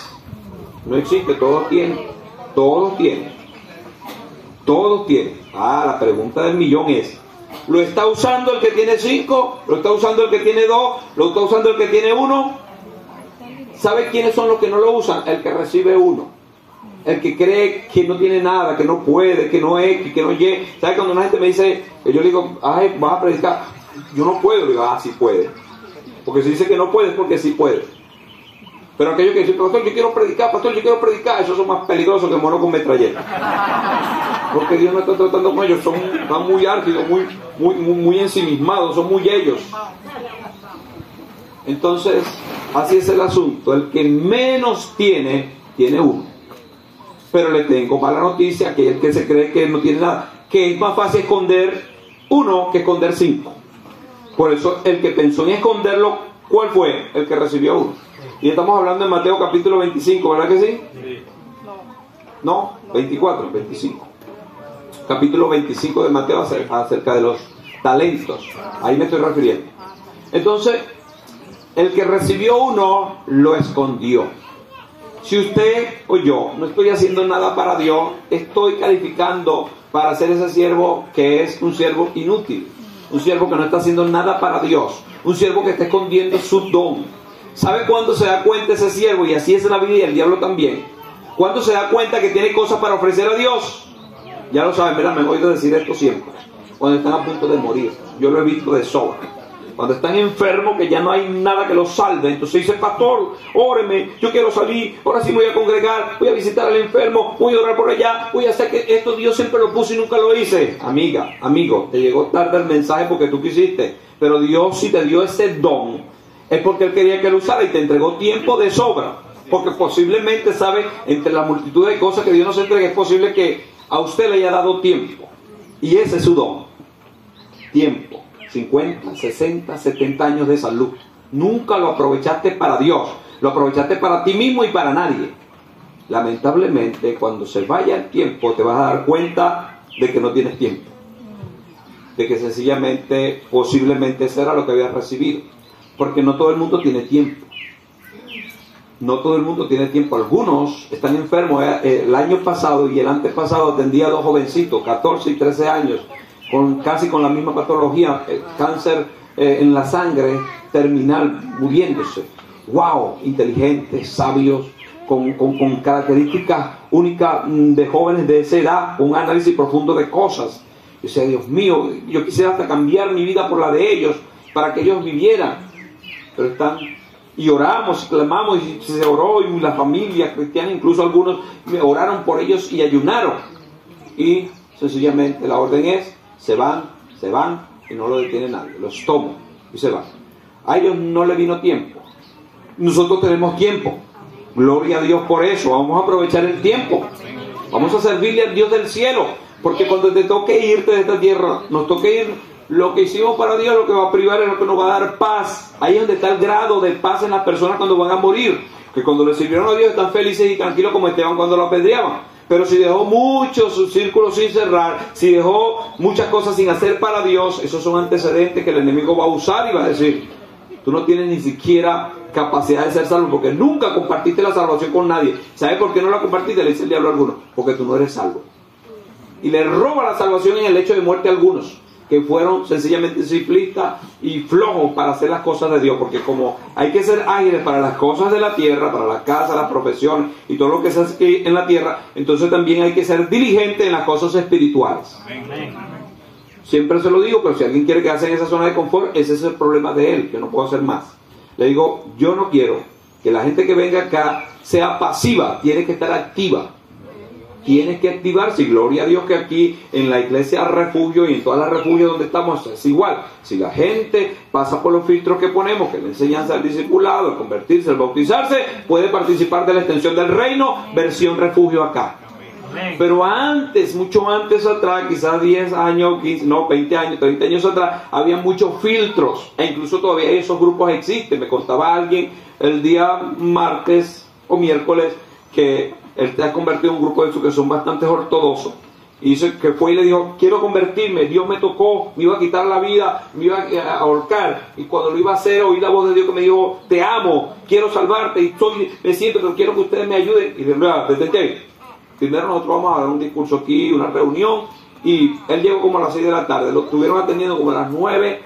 No existe, todos tienen. La pregunta del millón es: ¿lo está usando el que tiene 5? ¿Lo está usando el que tiene 2? ¿Lo está usando el que tiene 1? ¿Sabe quiénes son los que no lo usan? El que recibe 1. El que cree que no tiene nada, que no puede, que no es, que no Y. ¿Sabe cuando una gente me dice, yo le digo, ay, vas a predicar? Yo no puedo. Le digo, sí puede. Porque si dice que no puede es porque sí puede. Pero aquellos que dicen, pastor, yo quiero predicar, esos son más peligrosos que mono con metralleta. Porque Dios no está tratando con ellos, están muy árgidos, muy ensimismados, son muy ellos. Entonces, así es el asunto. El que menos tiene 1. Pero le tengo mala noticia, que el que se cree que no tiene nada, que es más fácil esconder 1 que esconder 5. Por eso el que pensó en esconderlo, ¿cuál fue? El que recibió 1. Y estamos hablando en Mateo capítulo 25, ¿verdad que sí? No, 25. Capítulo 25 de Mateo, acerca de los talentos. Ahí me estoy refiriendo. Entonces, el que recibió 1 lo escondió. Si usted o yo no estoy haciendo nada para Dios, estoy calificando para ser ese siervo que es un siervo inútil, un siervo que no está haciendo nada para Dios, un siervo que está escondiendo su don. ¿Sabe cuándo se da cuenta ese siervo? Y así es la vida y el diablo también. ¿Cuándo se da cuenta que tiene cosas para ofrecer a Dios? Ya lo saben, ¿verdad? Me he oído decir esto siempre. Cuando están a punto de morir. Yo lo he visto de sobra. Cuando están enfermos, que ya no hay nada que los salve, entonces dice, pastor, óreme, yo quiero salir, ahora sí me voy a congregar, voy a visitar al enfermo, voy a orar por allá, voy a hacer que esto Dios siempre lo puso y nunca lo hice. Amiga, amigo, te llegó tarde el mensaje porque tú quisiste, pero Dios si te dio ese don, es porque Él quería que lo usara y te entregó tiempo de sobra, porque posiblemente, sabe, entre la multitud de cosas que Dios nos entrega, es posible que a usted le haya dado tiempo, y ese es su don, tiempo. 50, 60, 70 años de salud. Nunca lo aprovechaste para Dios. Lo aprovechaste para ti mismo y para nadie. Lamentablemente, cuando se vaya el tiempo, te vas a dar cuenta de que no tienes tiempo. De que sencillamente, posiblemente, eso era lo que habías recibido. Porque no todo el mundo tiene tiempo. No todo el mundo tiene tiempo. Algunos están enfermos. El año pasado y el antepasado atendía a 2 jovencitos, 14 y 13 años, casi con la misma patología, cáncer en la sangre terminal, muriéndose. wow, inteligentes, sabios, con características únicas de jóvenes de esa edad, un análisis profundo de cosas. Yo decía, Dios mío, yo quisiera hasta cambiar mi vida por la de ellos, para que ellos vivieran. Pero están, y oramos, y clamamos, y se oró, y la familia cristiana, incluso algunos oraron por ellos y ayunaron. Y sencillamente la orden es, se van, y no lo detiene nadie, los toman y se van. A ellos no le vino tiempo. Nosotros tenemos tiempo. Gloria a Dios por eso. Vamos a aprovechar el tiempo. Vamos a servirle al Dios del cielo. Porque cuando te toque irte de esta tierra, nos toque ir, lo que hicimos para Dios, lo que va a privar es lo que nos va a dar paz. Ahí es donde está el grado de paz en las personas cuando van a morir. Que cuando le sirvieron a Dios están felices y tranquilos como Esteban cuando lo apedreaban. Pero si dejó muchos círculos sin cerrar, si dejó muchas cosas sin hacer para Dios, esos son antecedentes que el enemigo va a usar y va a decir, tú no tienes ni siquiera capacidad de ser salvo porque nunca compartiste la salvación con nadie. ¿Sabes por qué no la compartiste? Le dice el diablo a algunos, porque tú no eres salvo. Y le roba la salvación en el hecho de muerte a algunos que fueron sencillamente simplistas y flojos para hacer las cosas de Dios, porque como hay que ser ágiles para las cosas de la tierra, para la casa, las profesiones y todo lo que se hace en la tierra, entonces también hay que ser diligente en las cosas espirituales. Amén. Siempre se lo digo, pero si alguien quiere quedarse en esa zona de confort, ese es el problema de él, que no puedo hacer más. Le digo, yo no quiero que la gente que venga acá sea pasiva, tiene que estar activa. Tienes que activarse, y gloria a Dios que aquí en la iglesia Refugio y en todas las refugios donde estamos es igual. Si la gente pasa por los filtros que ponemos, que es la enseñanza del discipulado, el convertirse, el bautizarse, puede participar de la extensión del reino, versión Refugio acá. Pero antes, mucho antes atrás, quizás 10 años, 15, no, 20 años, 30 años atrás, había muchos filtros, e incluso todavía esos grupos existen. Me contaba alguien el día martes o miércoles que él te ha convertido en un grupo de esos que son bastante ortodoxos. Y dice que fue y le dijo, quiero convertirme, Dios me tocó, me iba a quitar la vida, me iba a ahorcar. Y cuando lo iba a hacer, oí la voz de Dios que me dijo, te amo, quiero salvarte, y me siento, pero quiero que ustedes me ayuden. Y le dije, detente. Primero nosotros vamos a dar un discurso aquí, una reunión. Y él llegó como a las 6 de la tarde, lo estuvieron atendiendo como a las 9,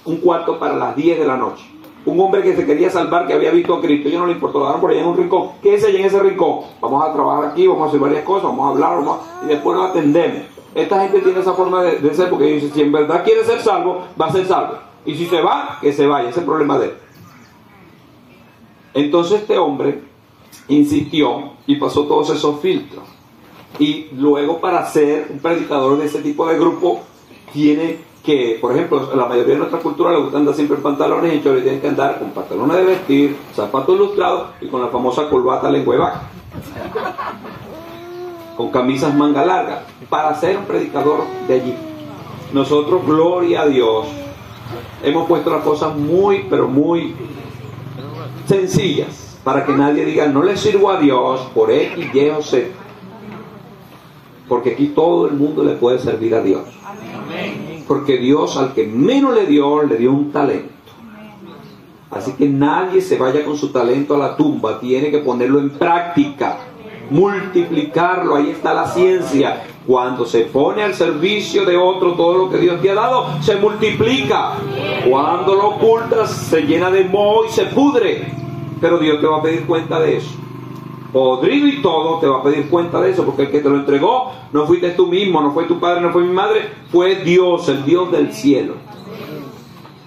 un cuarto para las 10 de la noche. Un hombre que se quería salvar, que había visto a Cristo, yo no le importó, lo dejaron por allá en un rincón. Quédese allá en ese rincón, vamos a trabajar aquí, vamos a hacer varias cosas, vamos a hablar, y después nos atendemos. Esta gente tiene esa forma de ser, porque dice, si en verdad quiere ser salvo, va a ser salvo. Y si se va, que se vaya, ese es el problema de él. Entonces este hombre insistió y pasó todos esos filtros. Y luego, para ser un predicador de ese tipo de grupo, tiene que, por ejemplo, la mayoría de nuestra cultura le gusta andar siempre en pantalones y chores, tienen que andar con pantalones de vestir, zapatos ilustrados y con la famosa corbata lengua de vaca, con camisas manga larga, para ser un predicador de allí. Nosotros, gloria a Dios, hemos puesto las cosas muy, pero muy sencillas, para que nadie diga, no le sirvo a Dios por X, Y o Z. Porque aquí todo el mundo le puede servir a Dios. Porque Dios al que menos le dio un talento. Así que nadie se vaya con su talento a la tumba, tiene que ponerlo en práctica, multiplicarlo. Ahí está la ciencia. Cuando se pone al servicio de otro, todo lo que Dios te ha dado se multiplica. Cuando lo ocultas, se llena de moho y se pudre. Pero Dios te va a pedir cuenta de eso. Podrido y todo, te va a pedir cuenta de eso, porque el que te lo entregó no fuiste tú mismo, no fue tu padre, no fue mi madre, fue Dios, el Dios del cielo.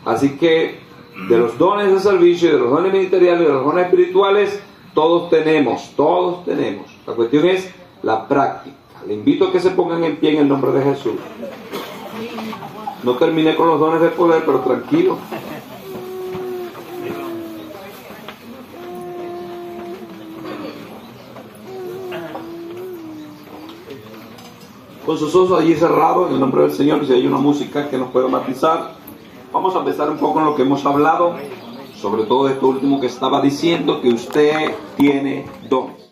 Así que de los dones de servicio, de los dones ministeriales, de los dones espirituales, todos tenemos. La cuestión es la práctica. Le invito a que se pongan en pie en el nombre de Jesús. No terminé con los dones de poder, pero tranquilo. Con sus ojos allí cerrados, en el nombre del Señor, y si hay una música que nos pueda matizar, vamos a empezar un poco en lo que hemos hablado, sobre todo esto último que estaba diciendo, que usted tiene dones.